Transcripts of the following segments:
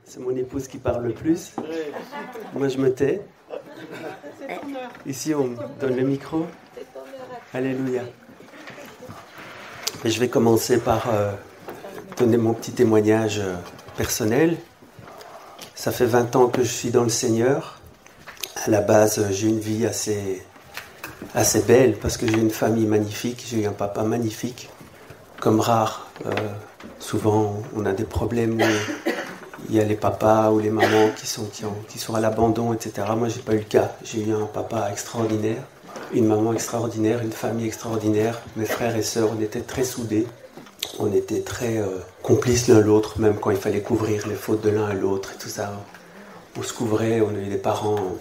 c'est mon épouse qui parle le plus. Moi, je me tais. Ici, on me donne le micro. Alléluia. Et je vais commencer par donner mon petit témoignage personnel. Ça fait 20 ans que je suis dans le Seigneur. À la base, j'ai une vie assez belle parce que j'ai une famille magnifique, j'ai eu un papa magnifique, comme rare. Souvent, on a des problèmes où il y a les papas ou les mamans qui sont à l'abandon, etc. Moi, j'ai pas eu le cas. J'ai eu un papa extraordinaire, une maman extraordinaire, une famille extraordinaire. Mes frères et sœurs, on était très soudés. On était très complices l'un l'autre, même quand il fallait couvrir les fautes de l'un à l'autre et tout ça. On se couvrait, on a eu des parents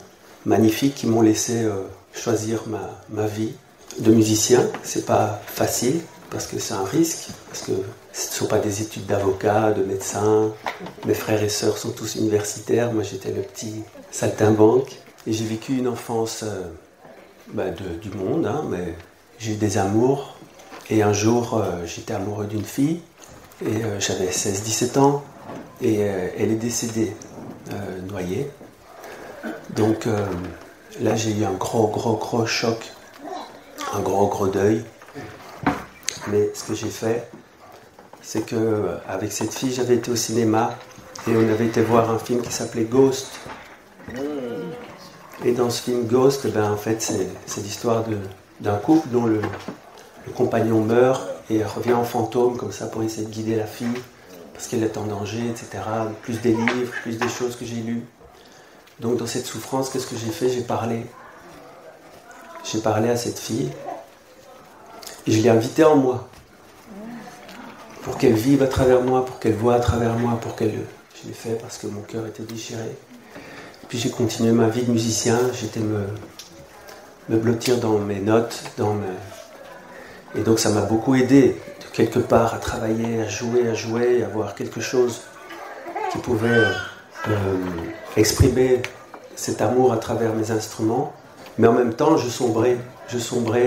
magnifiques qui m'ont laissé choisir ma vie de musicien. C'est pas facile parce que c'est un risque, parce que ce ne sont pas des études d'avocat, de médecin. Mes frères et sœurs sont tous universitaires, moi j'étais le petit saltimbanque. Et j'ai vécu une enfance du monde, mais j'ai eu des amours. Et un jour, j'étais amoureux d'une fille, et j'avais 16-17 ans, et elle est décédée, noyée. Donc là, j'ai eu un gros choc, un gros deuil. Mais ce que j'ai fait, c'est qu'avec cette fille, j'avais été au cinéma, et on avait été voir un film qui s'appelait Ghost. Et dans ce film Ghost, en fait, c'est l'histoire d'un couple dont le compagnon meurt et revient en fantôme comme ça pour essayer de guider la fille parce qu'elle est en danger, etc. Plus des livres, plus des choses que j'ai lues. Donc dans cette souffrance, qu'est-ce que j'ai fait ? J'ai parlé à cette fille et je l'ai invitée en moi pour qu'elle vive à travers moi, pour qu'elle voie à travers moi, je l'ai fait parce que mon cœur était déchiré. Puis j'ai continué ma vie de musicien, j'étais me blottir dans mes notes, et donc ça m'a beaucoup aidé, de quelque part, à travailler, à jouer, à avoir quelque chose qui pouvait exprimer cet amour à travers mes instruments. Mais en même temps, je sombrais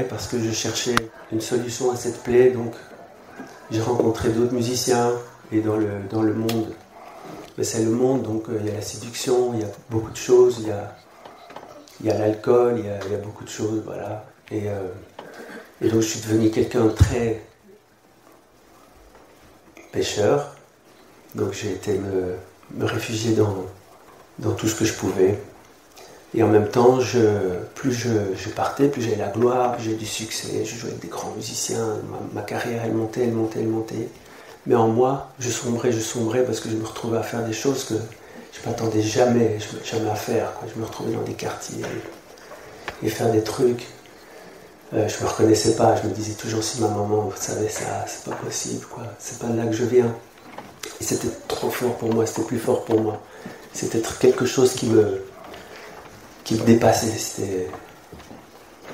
parce que je cherchais une solution à cette plaie. Donc j'ai rencontré d'autres musiciens, et dans le monde, mais c'est le monde, donc il y a la séduction, il y a beaucoup de choses, il y a l'alcool, il y a beaucoup de choses, voilà. Et donc je suis devenu quelqu'un de très pécheur. Donc j'ai été me réfugier dans tout ce que je pouvais. Et en même temps, plus je partais, plus j'avais la gloire, plus j'avais du succès. Je jouais avec des grands musiciens. Ma carrière, elle montait. Mais en moi, je sombrais parce que je me retrouvais à faire des choses que je ne m'attendais jamais à faire, quoi. Je me retrouvais dans des quartiers et faire des trucs. Je ne me reconnaissais pas, je me disais toujours si ma maman savait ça, c'est pas possible, quoi. C'est pas de là que je viens. Et c'était trop fort pour moi, c'était plus fort pour moi. C'était quelque chose qui me dépassait,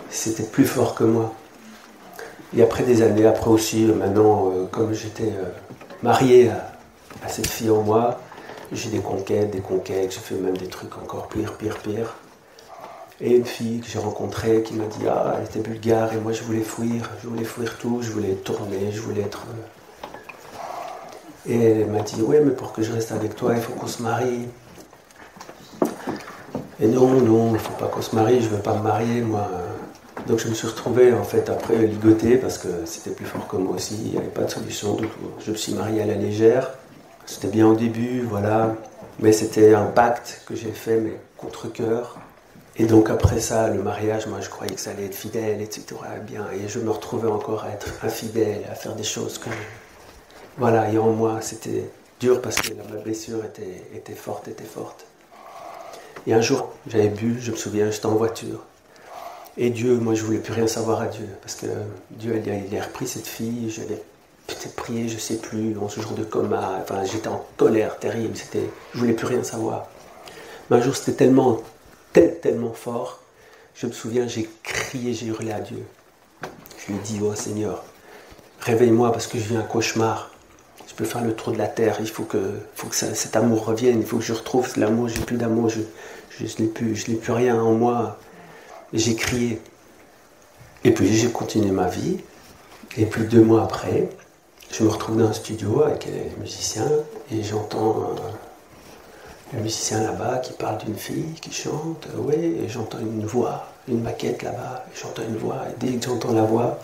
c'était plus fort que moi. Et après des années, après aussi, maintenant, comme j'étais marié à cette fille en moi, j'ai des conquêtes, j'ai fait même des trucs encore pire. Et une fille que j'ai rencontrée qui m'a dit « Ah, elle était bulgare et moi je voulais fuir tout, je voulais tourner, je voulais être... » Et elle m'a dit « Ouais, mais pour que je reste avec toi, il faut qu'on se marie. » Et non, il ne faut pas qu'on se marie, je ne veux pas me marier, moi. Donc je me suis retrouvé en fait après ligoté parce que c'était plus fort que moi aussi, il n'y avait pas de solution. Donc je me suis marié à la légère. C'était bien au début, voilà. Mais c'était un pacte que j'ai fait, mais contre cœur. Et donc après ça, le mariage, moi je croyais que ça allait être fidèle, etc. Bien. Et je me retrouvais encore à être infidèle, à faire des choses que... Voilà, et en moi, c'était dur parce que ma blessure était forte. Et un jour, j'avais bu, je me souviens, j'étais en voiture. Et Dieu, moi je voulais plus rien savoir à Dieu. Parce que Dieu, il a repris cette fille, je l'ai peut-être prié, je sais plus, 11 jours de coma. Enfin, j'étais en colère terrible, je voulais plus rien savoir. Mais un jour, c'était tellement fort, je me souviens, j'ai crié, j'ai hurlé à Dieu. Je lui ai dit, oh Seigneur, réveille-moi parce que je vis un cauchemar. Je peux faire le tour de la terre, il faut que cet amour revienne, il faut que je retrouve l'amour, j'ai plus d'amour, je n'ai plus rien en moi. Et j'ai crié. Et puis j'ai continué ma vie, et puis 2 mois après, je je me retrouve dans un studio avec les musiciens et j'entends le musicien là-bas qui parle d'une fille qui chante, oui, et j'entends une voix, une maquette là-bas, et j'entends une voix, et dès que j'entends la voix,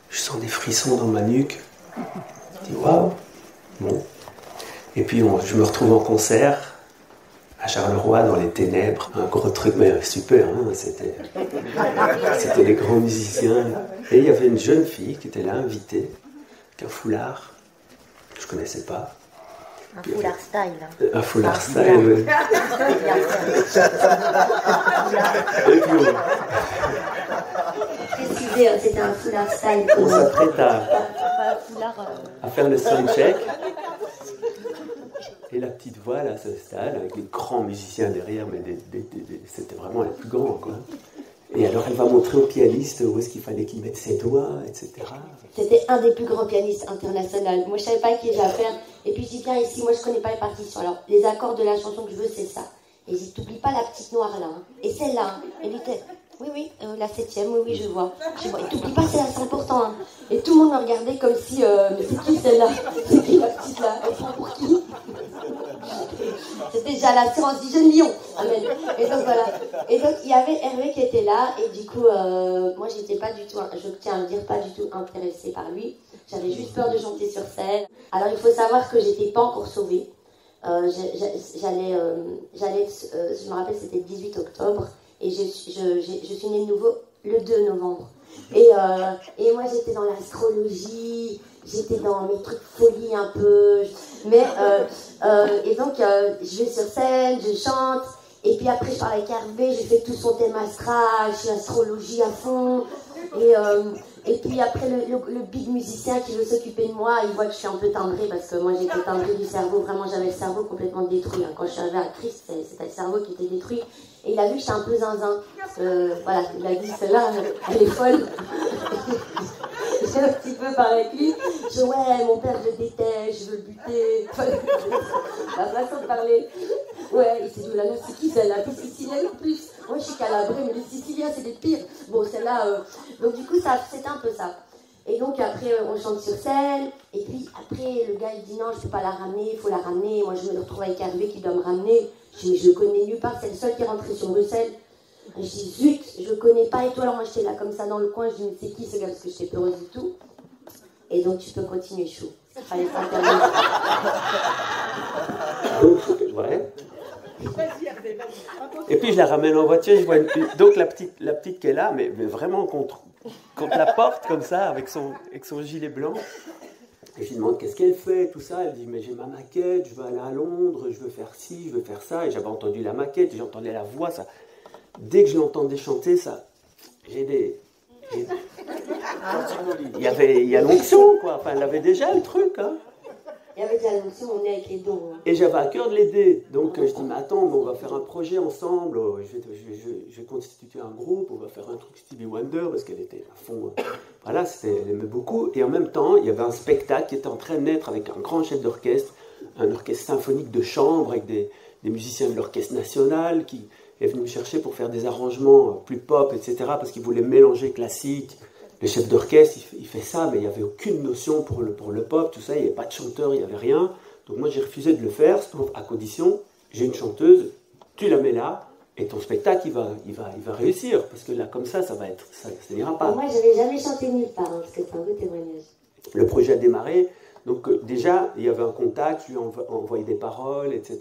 je sens des frissons dans ma nuque. Je dis waouh, bon. Et puis je me retrouve en concert à Charleroi dans les ténèbres, un gros truc, mais super, hein, c'était des grands musiciens. Et il y avait une jeune fille qui était là, invitée, avec un foulard, que je ne connaissais pas. Un foulard style. Un foulard style, oui. Et puis préciser, c'était un foulard style. On s'apprête à faire le soundcheck. Et la petite voix là s'installe avec des grands musiciens derrière, mais c'était vraiment les plus grands, quoi. Et alors elle va montrer au pianiste où est-ce qu'il fallait qu'il mette ses doigts, etc. C'était un des plus grands pianistes internationaux. Moi je savais pas qui j'ai affaire. Et puis je dis, viens ici, moi je connais pas les partitions. Alors les accords de la chanson que je veux, c'est ça. Et je dis, t'oublies pas la petite noire là. Hein. Et celle-là, hein. Elle était, oui, la 7e, oui, je vois. Et t'oublies pas celle-là, c'est important. Hein. Et tout le monde me regardait comme si, mais c'est qui celle-là? C'est qui la petite là? Elle prend pour qui? C'était déjà la séance du jeune lion. Amen. Et donc voilà. Et donc il y avait Hervé qui était là. Et du coup, moi j'étais pas du tout, je tiens à le dire, pas du tout intéressée par lui. J'avais juste peur de chanter sur scène. Alors il faut savoir que j'étais pas encore sauvée. J'allais, je me rappelle, c'était le 18 octobre. Et je suis née de nouveau le 2 novembre. Et moi j'étais dans l'astrologie. J'étais dans mes trucs folie un peu, mais et donc je vais sur scène, je chante, et puis après je parle avec Hervé, j'ai fait tout son thème astral, je suis astrologie à fond, et puis après le big musicien qui veut s'occuper de moi, il voit que je suis un peu timbrée, parce que moi j'étais timbrée du cerveau, vraiment j'avais le cerveau complètement détruit, hein. Quand je suis arrivée à Christ, c'était le cerveau qui était détruit, et il a vu que j'étais un peu zinzin, voilà, il a dit celle-là, elle est folle. J'ai un petit peu parlé avec lui. Je dis, ouais, mon père, je le déteste, je veux le buter. La façon de parler. Ouais, il s'est dit, oh là là, c'est qui celle-là? T'es sicilienne en plus. Moi, je suis calabrée, mais les Siciliens, c'est des pires. Bon, celle-là. Donc, du coup, c'était un peu ça. Et donc, après, on chante sur scène. Et puis, après, le gars, il dit, non, je ne peux pas la ramener, il faut la ramener. Moi, je me retrouve avec Hervé qui doit me ramener. Je dis, mais je le connais nulle part, c'est le seul qui est rentré sur Bruxelles. Je dis, zut, je connais pas, et toi, alors moi j'étais là comme ça dans le coin, je dis, mais c'est qui ce gars, parce que j'étais peureuse du tout. Et donc tu peux continuer, Chou. Il fallait pas terminer. Ouais. Et puis je la ramène en voiture, je vois donc la petite qui est là, mais vraiment contre la porte comme ça, avec son gilet blanc. Et je lui demande qu'est-ce qu'elle fait, tout ça. Elle dit, mais j'ai ma maquette, je veux aller à Londres, je veux faire ci, je veux faire ça. Et j'avais entendu la maquette, j'entendais la voix, ça. Dès que je l'entendais chanter, ça, il y a l'onction, quoi. Enfin, elle avait déjà le truc, hein. Il y avait déjà l'onction, on est avec les dons. Hein. Et j'avais à cœur de l'aider. Donc, je dis, mais attends, on va faire un projet ensemble. Je vais constituer un groupe, on va faire un truc Stevie Wonder, parce qu'elle était à fond. Voilà, elle aimait beaucoup. Et en même temps, il y avait un spectacle qui était en train de naître avec un grand chef d'orchestre, un orchestre symphonique de chambre, avec des musiciens de l'orchestre national qui est venu me chercher pour faire des arrangements plus pop, etc., parce qu'il voulait mélanger classique. Le chef d'orchestre, il fait ça, mais il n'y avait aucune notion pour le pop, tout ça, il n'y avait pas de chanteur, il n'y avait rien. Donc moi, j'ai refusé de le faire, sauf à condition, j'ai une chanteuse, tu la mets là, et ton spectacle, il va réussir, parce que là, comme ça n'ira pas. Moi, je n'avais jamais chanté nulle part, hein, parce que c'est un beau témoignage. Le projet a démarré, donc déjà, il y avait un contact, je lui envoyé des paroles, etc.,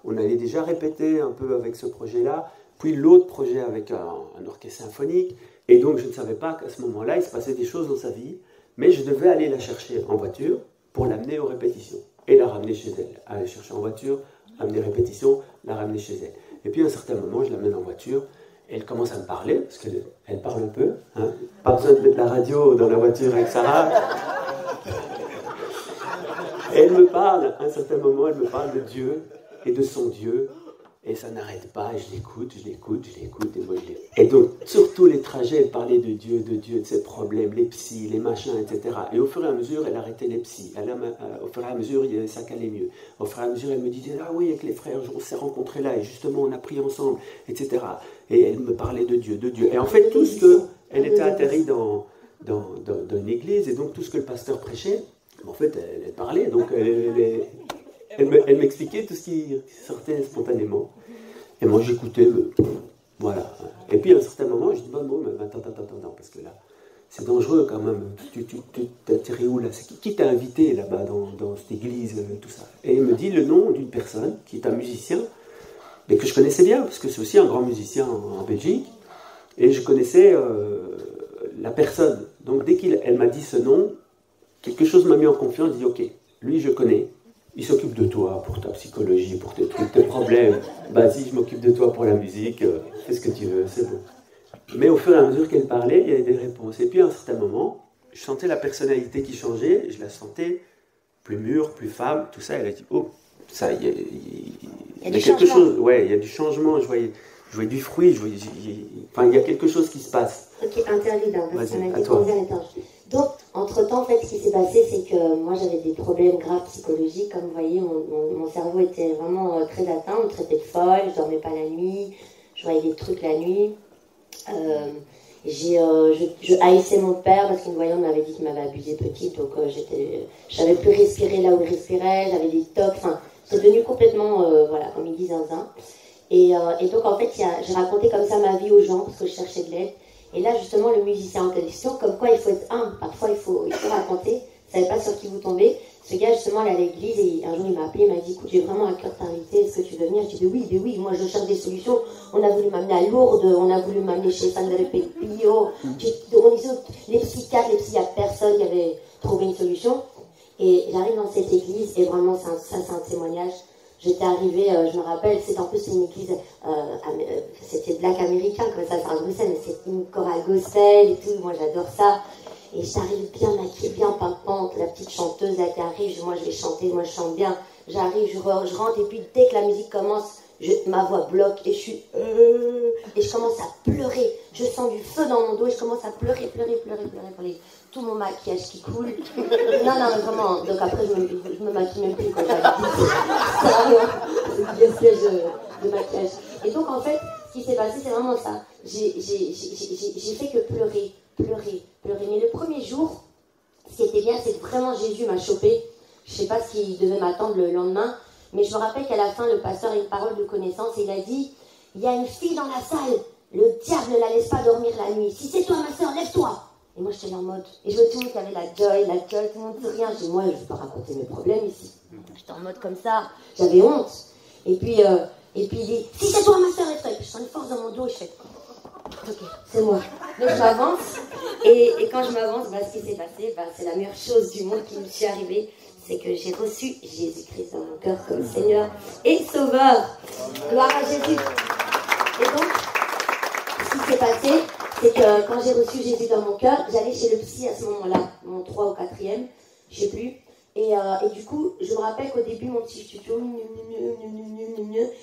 on allait déjà répéter un peu avec ce projet-là, puis l'autre projet avec un orchestre symphonique, et donc je ne savais pas qu'à ce moment-là, il se passait des choses dans sa vie, mais je devais aller la chercher en voiture pour l'amener aux répétitions, et la ramener chez elle. Aller chercher en voiture, amener répétitions, la ramener chez elle. Et puis à un certain moment, je l'amène en voiture, et elle commence à me parler, parce qu'elle parle un peu, hein. Pas besoin de mettre la radio dans la voiture avec Sarah. Et elle me parle, à un certain moment, elle me parle de Dieu, et de son Dieu, et ça n'arrête pas, et je l'écoute, et moi je l'écoute. Et donc, sur tous les trajets, elle parlait de Dieu, de ses problèmes, les psys, les machins, etc. Et au fur et à mesure, elle arrêtait les psys. Au fur et à mesure, ça allait mieux. Au fur et à mesure, elle me disait, ah oui, avec les frères, on s'est rencontrés là, et justement, on a prié ensemble, etc. Et elle me parlait de Dieu. Et en fait, tout ce que elle était atterrie dans dans une église, et donc tout ce que le pasteur prêchait, en fait, elle parlait, donc elle m'expliquait tout ce qui sortait spontanément. Et moi, j'écoutais, voilà. Et puis, à un certain moment, je dis, bon, mais attends, parce que là, c'est dangereux quand même. Tu t'es tiré où là? C'est qui t'a invité là-bas dans cette église, tout ça? Et elle me dit le nom d'une personne qui est un musicien, mais que je connaissais bien, parce que c'est aussi un grand musicien en Belgique. Et je connaissais la personne. Donc, dès qu'elle m'a dit ce nom, quelque chose m'a mis en confiance. Je dis, ok, lui, je connais. Il s'occupe de toi pour ta psychologie, pour tes trucs, tes problèmes. Vas-y, je m'occupe de toi pour la musique. Fais ce que tu veux, c'est bon. Mais au fur et à mesure qu'elle parlait, il y avait des réponses. Et puis à un certain moment, je sentais la personnalité qui changeait, je la sentais plus mûre, plus femme, tout ça. Elle a dit, oh, ça, il y a quelque chose, ouais, il y a du changement, je voyais du fruit, enfin, il y a quelque chose qui se passe. Ok, interlude, parce qu'on a été posé à l'étage. Donc, entre-temps, en fait, ce qui s'est passé, c'est que moi, j'avais des problèmes graves psychologiques. Comme vous voyez, mon cerveau était vraiment très atteint, on me traitait de folle, je dormais pas la nuit, je voyais des trucs la nuit. Je haïssais mon père parce qu'une voyante m'avait dit qu'il m'avait abusé petite, donc je savais plus respirer là où il respirait, j'avais des tocs, enfin, c'est devenu complètement, voilà, comme ils disent, zinzin. Et donc en fait, j'ai raconté comme ça ma vie aux gens parce que je cherchais de l'aide. Et là justement, le musicien en question, comme quoi il faut être humble, parfois il faut raconter, vous savez pas sur qui vous tombez. Ce gars justement allait à l'église et un jour il m'a appelé, il m'a dit, écoute, j'ai vraiment un cœur de t'inviter, est-ce que tu veux venir? Je dis, mais oui, moi je cherche des solutions. On a voulu m'amener à Lourdes, on a voulu m'amener chez Sandra Pepillo, les psychiatres, il n'y a personne qui avait trouvé une solution. Et j'arrive dans cette église et vraiment c'est un témoignage. J'étais arrivée, je me rappelle, en plus une église, c'était black américain, comme ça, c'est à Bruxelles, mais c'est une chorale gospel et tout, moi j'adore ça. Et j'arrive bien maquillée, bien pimpante, la petite chanteuse là qui arrive, moi je vais chanter, moi je chante bien. J'arrive, je rentre, et puis dès que la musique commence, ma voix bloque et je suis... et je commence à pleurer. Je sens du feu dans mon dos et je commence à pleurer pour tout mon maquillage qui coule. Non, vraiment. Donc après, je me maquille même plus quand j'avais dit. C'est un de maquillage. Et donc en fait, ce qui s'est passé, c'est vraiment ça. J'ai fait que pleurer. Mais le premier jour, ce qui était bien, c'est que vraiment Jésus m'a chopé. Je ne sais pas ce qui devait m'attendre le lendemain, mais je me rappelle qu'à la fin, le pasteur a une parole de connaissance et il a dit, il y a une fille dans la salle, le diable ne la laisse pas dormir la nuit. Si c'est toi, ma soeur, lève-toi. Et moi, j'étais en mode, et je vois tout le monde qui avait la joy, tout le monde dit rien. Je dis, moi, je ne vais pas raconter mes problèmes ici. J'étais en mode comme ça, j'avais honte. Et puis il dit, si c'est toi, ma soeur, lève-toi. Et puis je sens une force dans mon dos, je fais, ok, c'est moi. Donc je m'avance, et quand je m'avance, ce qui s'est passé, c'est la meilleure chose du monde qui me suis arrivée, c'est que j'ai reçu Jésus-Christ dans mon cœur comme Seigneur et Sauveur. Gloire à Jésus. Et donc, ce qui s'est passé, c'est que quand j'ai reçu Jésus dans mon cœur, j'allais chez le psy à ce moment-là, mon 3 ou 4e, je sais plus. Et du coup, je me rappelle qu'au début, mon petit tuto,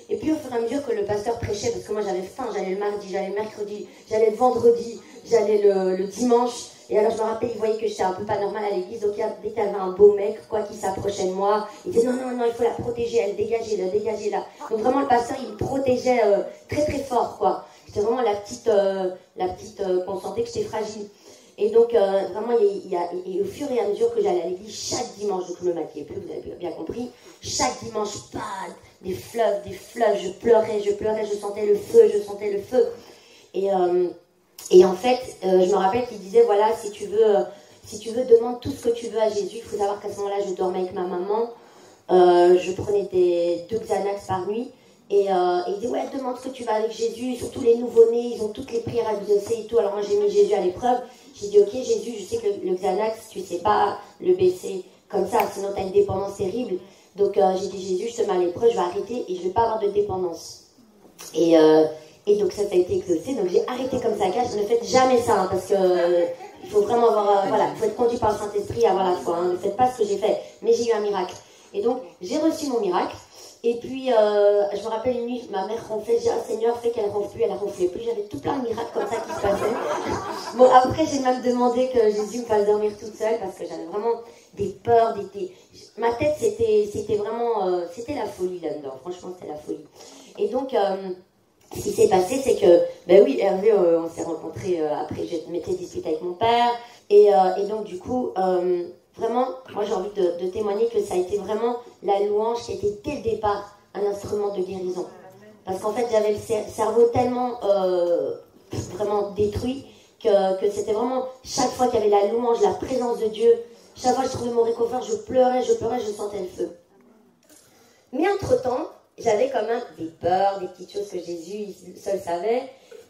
et puis au fur et à mesure que le pasteur prêchait, parce que moi j'avais faim, j'allais le mardi, j'allais le mercredi, j'allais le vendredi, j'allais le dimanche, et alors je me rappelle, il voyait que j'étais un peu pas normale à l'église, donc dès qu'il y avait un beau mec, quoi, qui s'approchait de moi, il disait non, il faut la protéger, elle, dégagez-la. Donc vraiment, le pasteur, il me protégeait très très fort, quoi. C'était vraiment la petite qu'on sentait que j'étais fragile. Et donc, vraiment, et au fur et à mesure que j'allais à l'église, chaque dimanche, donc je me maquillais plus, vous avez bien compris, chaque dimanche, des fleuves, je pleurais, je sentais le feu. Et en fait, je me rappelle qu'il disait, voilà, si tu veux, demande tout ce que tu veux à Jésus. Il faut savoir qu'à ce moment-là, je dormais avec ma maman, je prenais 2 Xanax par nuit. Et il dit, ouais, demande ce que tu vas avec Jésus, surtout les nouveau-nés, ils ont toutes les prières à exaucer et tout. Alors moi, j'ai mis Jésus à l'épreuve. J'ai dit, ok, Jésus, je sais que le Xanax, tu sais pas le baisser comme ça, sinon tu as une dépendance terrible. Donc j'ai dit, Jésus, je te mets à l'épreuve, je vais arrêter et je vais pas avoir de dépendance. Et donc ça a été exaucé. Donc j'ai arrêté comme ça à cache. Ne faites jamais ça, hein, parce que il faut vraiment avoir, il faut être conduit par le Saint-Esprit, avoir la foi. Hein. Ne faites pas ce que j'ai fait. Mais j'ai eu un miracle. Et donc j'ai reçu mon miracle. Et puis, je me rappelle une nuit, ma mère ronflait, j'ai dit, ah, Seigneur, fais qu'elle ronfle plus, elle ne ronflait plus. J'avais tout plein de miracles comme ça qui se passaient. Bon, après, j'ai même demandé que Jésus me fasse dormir toute seule parce que j'avais vraiment des peurs, ma tête, c'était vraiment, c'était la folie là-dedans. Franchement, c'était la folie. Et donc, ce qui s'est passé, c'est que, ben oui, Hervé, on s'est rencontrés après, je m'étais disputée avec mon père. Et donc, du coup, vraiment, moi j'ai envie de témoigner que ça a été vraiment la louange qui a été dès le départ un instrument de guérison. Parce qu'en fait, j'avais le cerveau tellement vraiment détruit que c'était vraiment chaque fois qu'il y avait la louange, la présence de Dieu, chaque fois que je trouvais mon réconfort, je pleurais, je sentais le feu. Mais entre-temps, j'avais quand même des peurs, des petites choses que Jésus seul savait.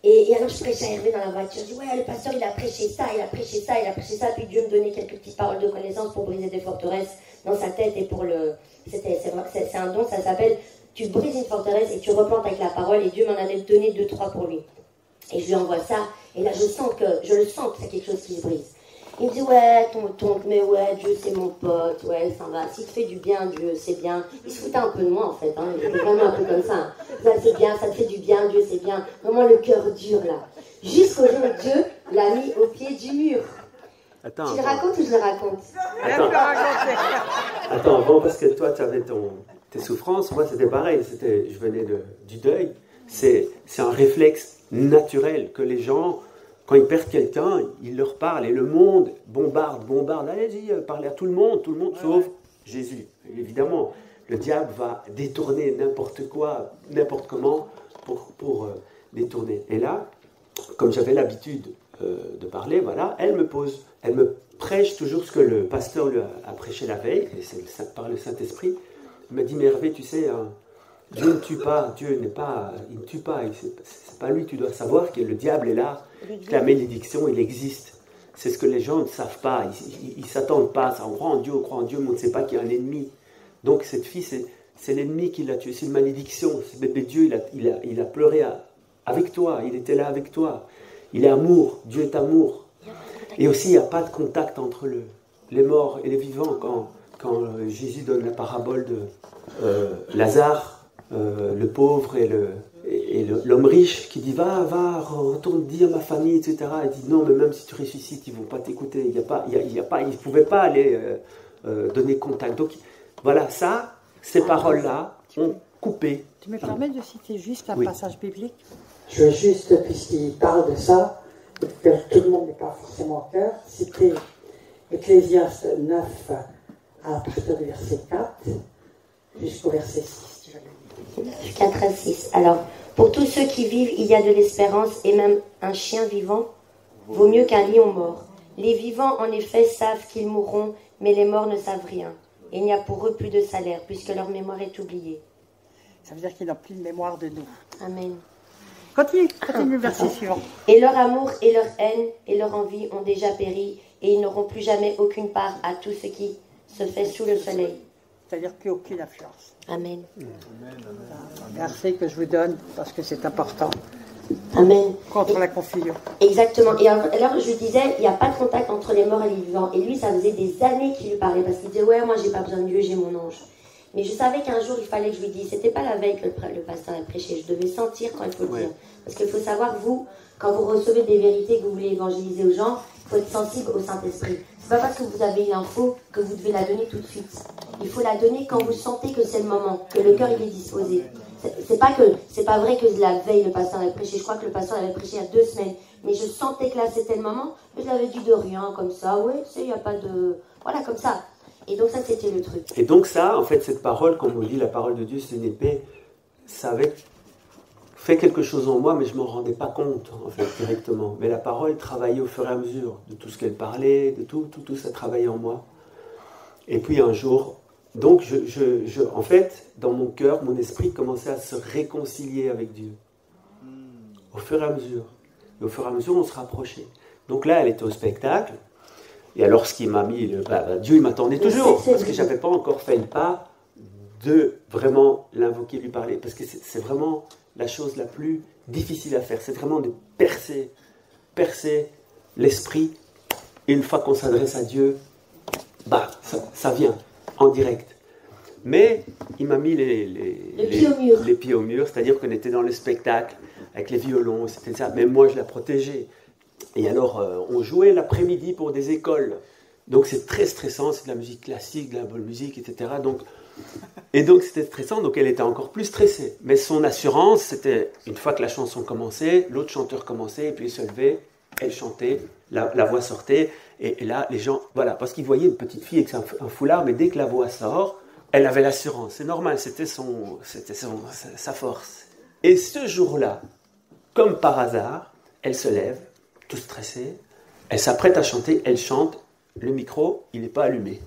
Et alors je prêchais à Hervé dans la voiture, je dis ouais, le pasteur il a prêché ça, il a prêché ça, il a prêché ça, puis Dieu me donnait quelques petites paroles de connaissance pour briser des forteresses dans sa tête et pour le... C'est un don, ça s'appelle tu brises une forteresse et tu replantes avec la parole, et Dieu m'en avait donné 2-3 pour lui. Et je lui envoie ça, et là je le sens que c'est quelque chose qui se brise. Il me dit ouais, mais ouais, Dieu c'est mon pote, ouais, ça va. S'il te fait du bien, Dieu, c'est bien. Il se foutait un peu de moi en fait, hein. Il était vraiment un peu comme ça. Ça c'est bien, ça te fait du bien, Dieu c'est bien. Vraiment le cœur dur là. Jusqu'au jour où Dieu l'a mis au pied du mur. Attends, tu le racontes ou je le raconte? Attends, avant, parce que toi tu avais tes souffrances, moi c'était pareil, je venais du deuil. C'est un réflexe naturel que les gens... Quand ils perdent quelqu'un, ils leur parlent et le monde bombarde. Allez-y, parlez à tout le monde sauf Jésus. Et évidemment, le diable va détourner n'importe quoi, n'importe comment pour détourner. Et là, comme j'avais l'habitude de parler, voilà, elle me prêche toujours ce que le pasteur lui a prêché la veille, et c'est par le Saint-Esprit. Il m'a dit, mais Hervé, tu sais... Dieu ne tue pas, il ne tue pas, c'est pas lui, tu dois savoir que le diable est là, que la malédiction, il existe. C'est ce que les gens ne savent pas, ils ne s'attendent pas, on croit en Dieu, mais on ne sait pas qu'il y a un ennemi. Donc cette fille, c'est l'ennemi qui l'a tuée, c'est une malédiction, ce bébé Dieu, il a pleuré avec toi, il était là avec toi. Il est amour, Dieu est amour. Et aussi, il n'y a pas de contact entre les morts et les vivants. Quand Jésus donne la parabole de Lazare, le pauvre et l'homme riche qui dit va, retourne dire à ma famille, etc. Il dit non, mais même si tu ressuscites, ils ne vont pas t'écouter. Ils ne pouvaient pas aller donner contact. Donc voilà, ces paroles-là ont coupé. Tu me permets de citer juste un passage biblique? Je veux juste, puisqu'il parle de ça, que tout le monde n'est pas forcément au cœur, citer Ecclésiaste 9 à partir du verset 4 jusqu'au verset 6. 4 à 6. Alors, pour tous ceux qui vivent, il y a de l'espérance, et même un chien vivant vaut mieux qu'un lion mort. Les vivants, en effet, savent qu'ils mourront, mais les morts ne savent rien. Et il n'y a pour eux plus de salaire, puisque leur mémoire est oubliée. Ça veut dire qu'ils n'ont plus de mémoire de nous. Amen. Continue le verset suivant. Et leur amour et leur haine et leur envie ont déjà péri, et ils n'auront plus jamais aucune part à tout ce qui se fait sous le soleil. C'est-à-dire plus aucune influence. Amen. Un verset que je vous donne parce que c'est important. Amen. Contre la confusion. Exactement. Et alors je lui disais, il n'y a pas de contact entre les morts et les vivants. Et lui, ça faisait des années qu'il lui parlait parce qu'il disait, ouais, moi j'ai pas besoin de Dieu, j'ai mon ange. Mais je savais qu'un jour il fallait que je lui dise, c'était pas la veille que le pasteur a prêché, je devais sentir quand il faut le dire. Parce qu'il faut savoir, vous, quand vous recevez des vérités que vous voulez évangéliser aux gens, il faut être sensible au Saint-Esprit. C'est pas parce que vous avez l'info que vous devez la donner tout de suite. Il faut la donner quand vous sentez que c'est le moment, que le cœur il est disposé. C'est pas vrai que la veille le pasteur avait prêché. Je crois que le pasteur avait prêché il y a 2 semaines. Mais je sentais que là c'était le moment. Je l'avais dit de rien, comme ça. Oui, tu sais, il n'y a pas de... Voilà, comme ça. Et donc ça c'était le truc. Et donc ça, en fait, cette parole, comme on dit, la parole de Dieu, c'est une épée. Ça avait fait quelque chose en moi, mais je ne m'en rendais pas compte, en fait, directement. Mais la parole travaillait au fur et à mesure de tout ce qu'elle parlait, de tout ça travaillait en moi. Et puis un jour, donc en fait, dans mon cœur, mon esprit commençait à se réconcilier avec Dieu. Au fur et à mesure. Et au fur et à mesure, on se rapprochait. Donc là, elle était au spectacle. Et alors, ce qui m'a mis... Dieu, il m'attendait toujours, parce que je n'avais pas encore fait le pas de vraiment l'invoquer, lui parler. Parce que c'est vraiment la chose la plus difficile à faire. C'est vraiment de percer l'esprit. Et une fois qu'on s'adresse à Dieu, ça vient en direct. Mais il m'a mis les pieds au mur, c'est-à-dire qu'on était dans le spectacle avec les violons, c'était ça. Mais moi, je la protégeais. Et alors, on jouait l'après-midi pour des écoles. Donc, c'est très stressant, c'est de la musique classique, de la bonne musique, etc. Donc c'était stressant, donc elle était encore plus stressée. Mais son assurance, c'était, une fois que la chanson commençait, l'autre chanteur commençait, et puis il se levait, elle chantait, la voix sortait, Et là, les gens, voilà, parce qu'ils voyaient une petite fille avec un foulard, mais dès que la voix sort, elle avait l'assurance. C'est normal, c'était sa force. Et ce jour-là, comme par hasard, elle se lève, tout stressée, elle s'apprête à chanter, elle chante, le micro, il n'est pas allumé.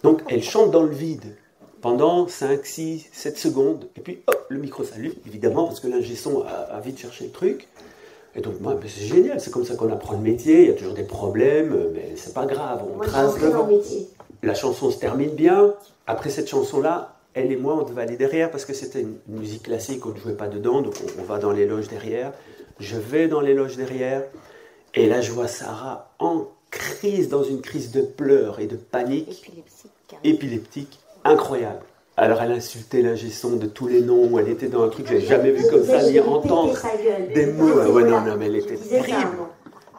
Donc, elle chante dans le vide pendant 5, 6, 7 secondes, et puis, hop, le micro s'allume, évidemment, parce que l'ingé son a vite cherché le truc. Et donc, moi, c'est génial, c'est comme ça qu'on apprend le métier, il y a toujours des problèmes, mais c'est pas grave, on trace devant. La chanson se termine bien. Après cette chanson-là, elle et moi, on devait aller derrière, parce que c'était une musique classique, on ne jouait pas dedans, donc on va dans les loges derrière. Je vais dans les loges derrière, et là, je vois Sarah en crise, dans une crise de pleurs et de panique, épileptique, incroyable. Alors elle insultait l'ingé son de tous les noms, elle était dans un truc que je n'avais jamais vu comme ça, ni entendre des mots. Ouais, non, mais elle était terrible.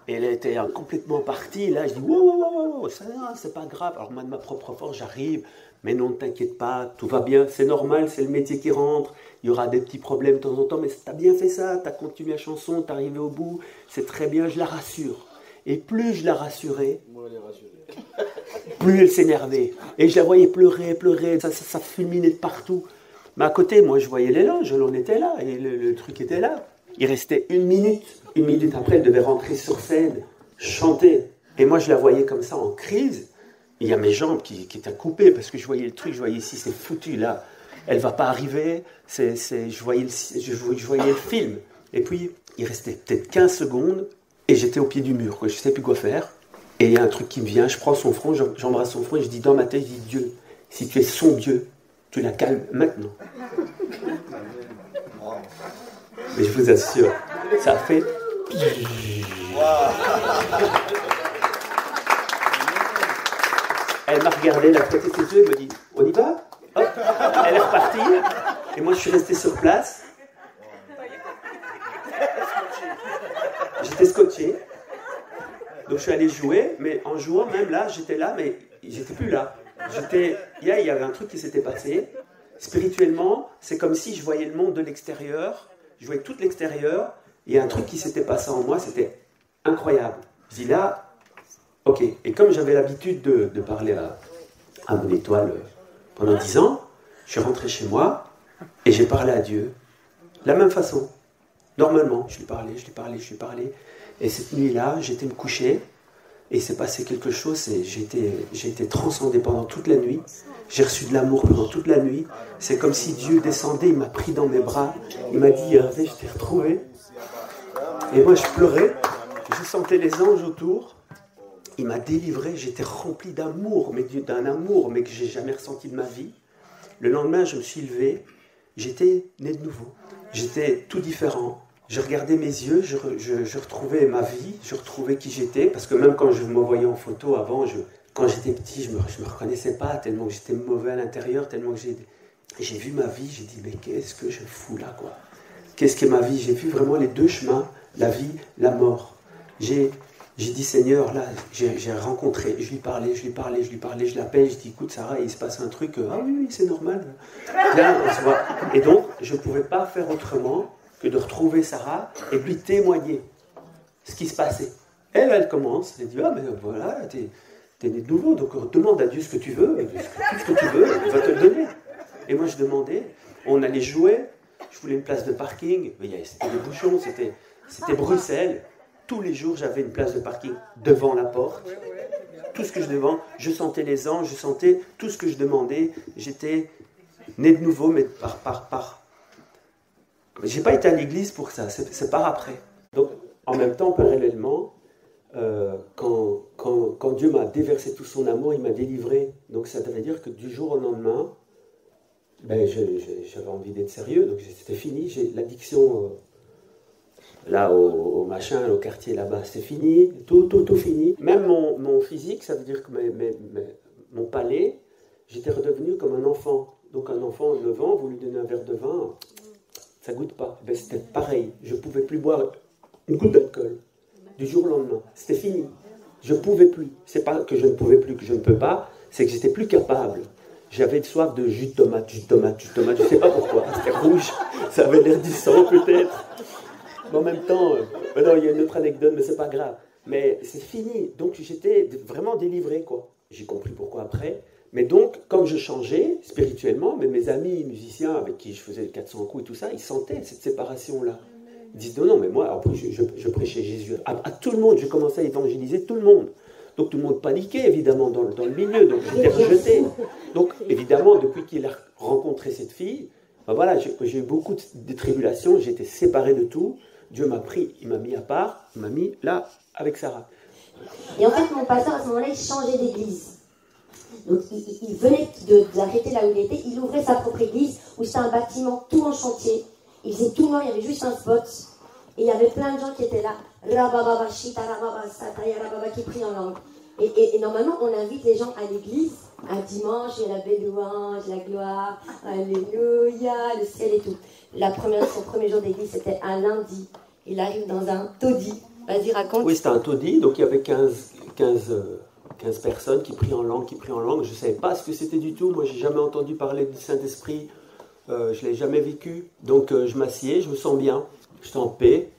Et elle était complètement partie. Là, je dis, wow, ça, c'est pas grave. Alors moi, de ma propre force, j'arrive. Mais non, ne t'inquiète pas, tout va bien, c'est normal, c'est le métier qui rentre. Il y aura des petits problèmes de temps en temps, mais t'as bien fait ça, t'as continué la chanson, t'es arrivé au bout, c'est très bien, je la rassure. Et plus je la rassurais, plus elle s'énervait. Et je la voyais pleurer, ça fulminait de partout. Mais à côté, moi, je voyais les loges, on était là, et le truc était là. Il restait 1 minute. 1 minute après, elle devait rentrer sur scène, chanter. Et moi, je la voyais comme ça, en crise. Il y a mes jambes qui étaient coupées, parce que je voyais le truc, je voyais ici, c'est foutu, là. Elle ne va pas arriver. Je voyais le film. Et puis, il restait peut-être 15 secondes, et j'étais au pied du mur, quoi. Je ne sais plus quoi faire. Et il y a un truc qui me vient, je prends son front, j'embrasse son front, et je dis dans ma tête, je dis, Dieu, si tu es son Dieu, tu la calmes maintenant. Mais je vous assure, ça a fait... Elle m'a regardé, elle a frotté ses yeux, elle me dit, on y va? Hop. Elle est repartie, et moi je suis resté sur place. J'étais scotché. Donc je suis allé jouer, mais en jouant même là, j'étais là, mais j'étais plus là. Il y avait un truc qui s'était passé. Spirituellement, c'est comme si je voyais le monde de l'extérieur, je voyais tout l'extérieur, il y a un truc qui s'était passé en moi, c'était incroyable. Je dis là, ok. Et comme j'avais l'habitude de parler à mon étoile pendant 10 ans, je suis rentré chez moi et j'ai parlé à Dieu. De la même façon. Normalement, je lui parlais. Et cette nuit-là, j'étais me coucher et il s'est passé quelque chose et j'ai été transcendé pendant toute la nuit. J'ai reçu de l'amour pendant toute la nuit. C'est comme si Dieu descendait, il m'a pris dans mes bras. Il m'a dit, Hervé, je t'ai retrouvé. Et moi, je pleurais. Je sentais les anges autour. Il m'a délivré. J'étais rempli d'amour, mais d'un amour mais que je n'ai jamais ressenti de ma vie. Le lendemain, je me suis levé. J'étais né de nouveau. J'étais tout différent. Je regardais mes yeux, je retrouvais ma vie, je retrouvais qui j'étais, parce que même quand je me voyais en photo avant, quand j'étais petit, je me reconnaissais pas, tellement que j'étais mauvais à l'intérieur, tellement que j'ai vu ma vie, j'ai dit, mais qu'est-ce que je fous là, quoi? Qu'est-ce qu'est ma vie? J'ai vu vraiment les deux chemins, la vie, la mort. J'ai dit, Seigneur, là, j'ai rencontré, je lui parlais, je l'appelle, je dis, écoute, Sarah, il se passe un truc, ah oui, c'est normal. Là, on se voit. Et donc, je ne pouvais pas faire autrement que de retrouver Sarah et lui témoigner ce qui se passait. Elle commence, elle dit, ah mais voilà, t'es né de nouveau, donc demande à Dieu ce que tu veux, tout ce que tu veux, il va te le donner. Et moi je demandais, on allait jouer, je voulais une place de parking, mais c'était des bouchons, c'était Bruxelles, tous les jours j'avais une place de parking devant la porte, tout ce que je demandais, je sentais les anges, je sentais tout ce que je demandais, j'étais né de nouveau, mais par j'ai pas été à l'église pour ça, c'est par après. Donc, en même temps, parallèlement, quand Dieu m'a déversé tout son amour, il m'a délivré. Donc, ça veut dire que du jour au lendemain, j'avais envie d'être sérieux, donc c'était fini. J'ai l'addiction, là, au machin, au quartier là-bas, c'était fini, tout fini. Même mon physique, ça veut dire que mon palais, j'étais redevenu comme un enfant. Donc, un enfant de 9 ans, vous lui donnez un verre de vin, ça goûte pas. C'était pareil. Je ne pouvais plus boire une goutte d'alcool du jour au lendemain. C'était fini. Je ne pouvais plus. C'est pas que je ne pouvais plus, que je ne peux pas, c'est que j'étais plus capable. J'avais soif de jus de tomate. Je ne sais pas pourquoi. C'était rouge. Ça avait l'air du sang peut-être. Mais en même temps, non, il y a une autre anecdote, mais c'est pas grave. Mais c'est fini. Donc j'étais vraiment délivré, quoi. J'ai compris pourquoi après. Mais donc, comme je changeais spirituellement, mais mes amis musiciens avec qui je faisais 400 coups et tout ça, ils sentaient cette séparation-là. Ils disent non, mais moi, après, je prêchais Jésus à tout le monde. Je commençais à évangéliser tout le monde. Donc tout le monde paniquait, évidemment, dans le milieu. Donc j'étais rejeté. Donc, évidemment, depuis qu'il a rencontré cette fille, ben voilà, j'ai eu beaucoup de tribulations. J'étais séparé de tout. Dieu m'a pris, il m'a mis à part, il m'a mis là, avec Sarah. Et en fait, mon pasteur, à ce moment-là, il changeait d'église. Donc, il venait d'arrêter là où il était. Il ouvrait sa propre église, où c'était un bâtiment tout en chantier. Il faisait tout noir, il y avait juste un spot. Et il y avait plein de gens qui étaient là. Qui prient en langue. Et normalement, on invite les gens à l'église. Un dimanche, il y a la belle louange, la gloire, alléluia, le ciel et tout. Son premier jour d'église, c'était un lundi. Il arrive dans un taudis. Vas-y, raconte. Oui, c'était un taudis, donc il y avait 15 personnes qui prient en langue, Je ne savais pas ce que c'était du tout. Moi, je n'ai jamais entendu parler du Saint-Esprit. Je ne l'ai jamais vécu. Donc, je m'assieds, je me sens bien. J'étais en paix.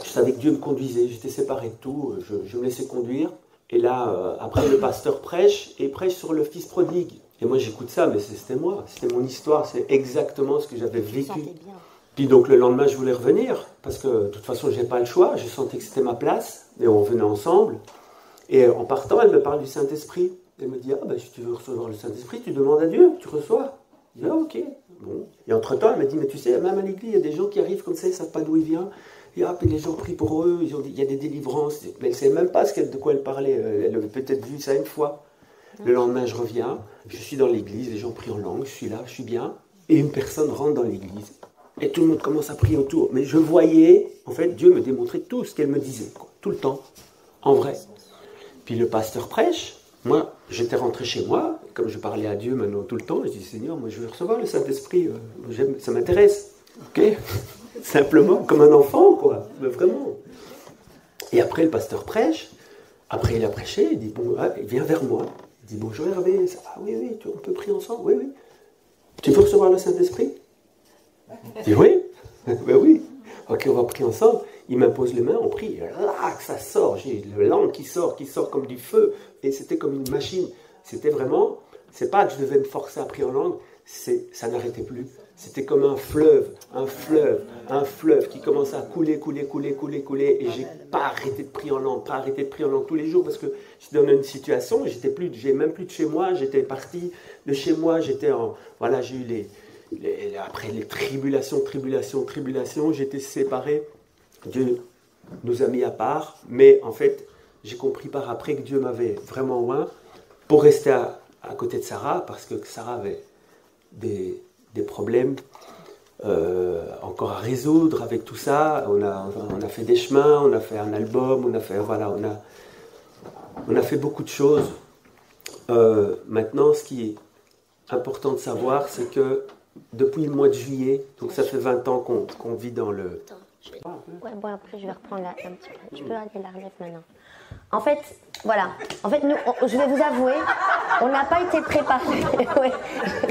Je savais que Dieu me conduisait. J'étais séparé de tout. Je me laissais conduire. Et là, après, le pasteur prêche, et prêche sur le fils prodigue. Et moi, j'écoute ça, mais c'était moi. C'était mon histoire. C'est exactement ce que j'avais vécu. Puis donc, le lendemain, je voulais revenir. Parce que, de toute façon, je n'avais pas le choix. Je sentais que c'était ma place. Et on venait ensemble. Et en partant, elle me parle du Saint-Esprit. Elle me dit, si tu veux recevoir le Saint-Esprit, tu demandes à Dieu, tu reçois. Je dis, ok. Bon. Et entre-temps, elle me dit, mais tu sais, même à l'église, il y a des gens qui arrivent comme ça, ils ne savent pas d'où il vient. Et puis les gens prient pour eux, il y a des délivrances. Mais elle ne savait même pas de quoi elle parlait. Elle avait peut-être vu ça une fois. Le lendemain, je reviens, je suis dans l'église, les gens prient en langue, je suis là, je suis bien. Et une personne rentre dans l'église. Et tout le monde commence à prier autour. Mais je voyais, en fait, Dieu me démontrait tout ce qu'elle me disait, quoi, tout le temps, en vrai. Puis le pasteur prêche. Moi, j'étais rentré chez moi, comme je parlais à Dieu maintenant tout le temps, je dis, Seigneur, moi je veux recevoir le Saint-Esprit, ça m'intéresse. Ok. Simplement, comme un enfant, quoi, mais vraiment. Et après, le pasteur prêche. Après, il a prêché, il dit, bon, il vient vers moi. Il dit, bonjour Hervé, ça va? Oui, on peut prier ensemble? Oui. Tu veux recevoir le Saint-Esprit? Je dis, oui. Ben oui. Ok, on va prier ensemble. Il m'impose les mains, on prie. Là, ça sort. J'ai la langue qui sort comme du feu. Et c'était comme une machine. C'était vraiment, c'est pas que je devais me forcer à prier en langue, ça n'arrêtait plus. C'était comme un fleuve qui commençait à couler. Et j'ai pas arrêté de prier en langue, tous les jours, parce que j'étais dans une situation, j'ai même plus de chez moi, j'étais parti de chez moi, j'ai eu après les tribulations, j'étais séparé. Dieu nous a mis à part, mais en fait, j'ai compris par après que Dieu m'avait vraiment loin pour rester à côté de Sarah, parce que Sarah avait des problèmes encore à résoudre avec tout ça. On a fait des chemins, on a fait un album, on a fait beaucoup de choses. Maintenant, ce qui est important de savoir, c'est que depuis le mois de juillet, donc ça fait 20 ans qu'on vit dans le... Ouais, bon, après je vais reprendre un petit peu. Tu peux aller la relève maintenant. En fait, voilà. En fait, nous, je vais vous avouer, on n'a pas été préparés. Ouais,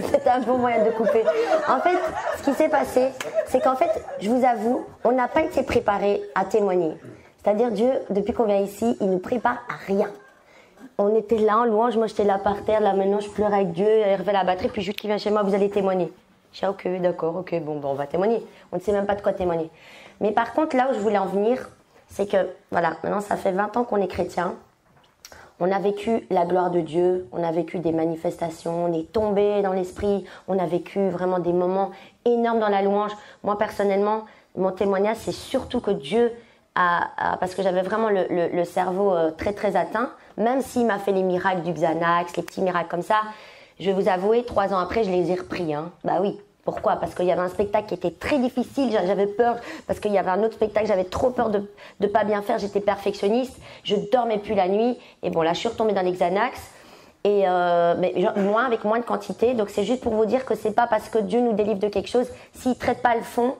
c'était un bon moyen de couper. En fait, ce qui s'est passé, c'est qu'en fait, je vous avoue, on n'a pas été préparés à témoigner. C'est-à-dire, Dieu, depuis qu'on vient ici, il nous prépare à rien. On était là en louange, moi j'étais là par terre, là maintenant je pleure avec Dieu, Hervé la batterie, puis Jules qui vient chez moi, vous allez témoigner. Je dis, ok, d'accord, ok, bon, on va témoigner. On ne sait même pas de quoi témoigner. Mais par contre, là où je voulais en venir, c'est que, voilà, maintenant ça fait 20 ans qu'on est chrétien. On a vécu la gloire de Dieu, on a vécu des manifestations, on est tombé dans l'esprit, on a vécu vraiment des moments énormes dans la louange. Moi, personnellement, mon témoignage, c'est surtout que Dieu parce que j'avais vraiment le cerveau très, très atteint, même s'il m'a fait les miracles du Xanax, les petits miracles comme ça. Je vais vous avouer, 3 ans après, je les ai repris. Hein. Bah oui. Pourquoi? Parce qu'il y avait un spectacle qui était très difficile, j'avais peur, parce qu'il y avait un autre spectacle, j'avais trop peur de pas bien faire, j'étais perfectionniste, je dormais plus la nuit, et bon là je suis retombée dans les Xanax, et mais avec moins de quantité, donc c'est juste pour vous dire que c'est pas parce que Dieu nous délivre de quelque chose, s'il traite pas le fond,